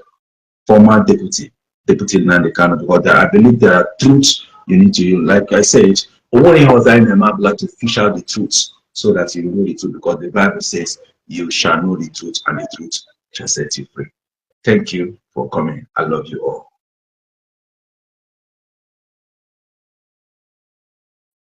former deputy Nandi Kano, because I believe there are truths you need to, like I said, only how I am able to fish out the truth so that you know the truth, because the Bible says you shall know the truth and the truth shall set you free. Thank you for coming. I love you all.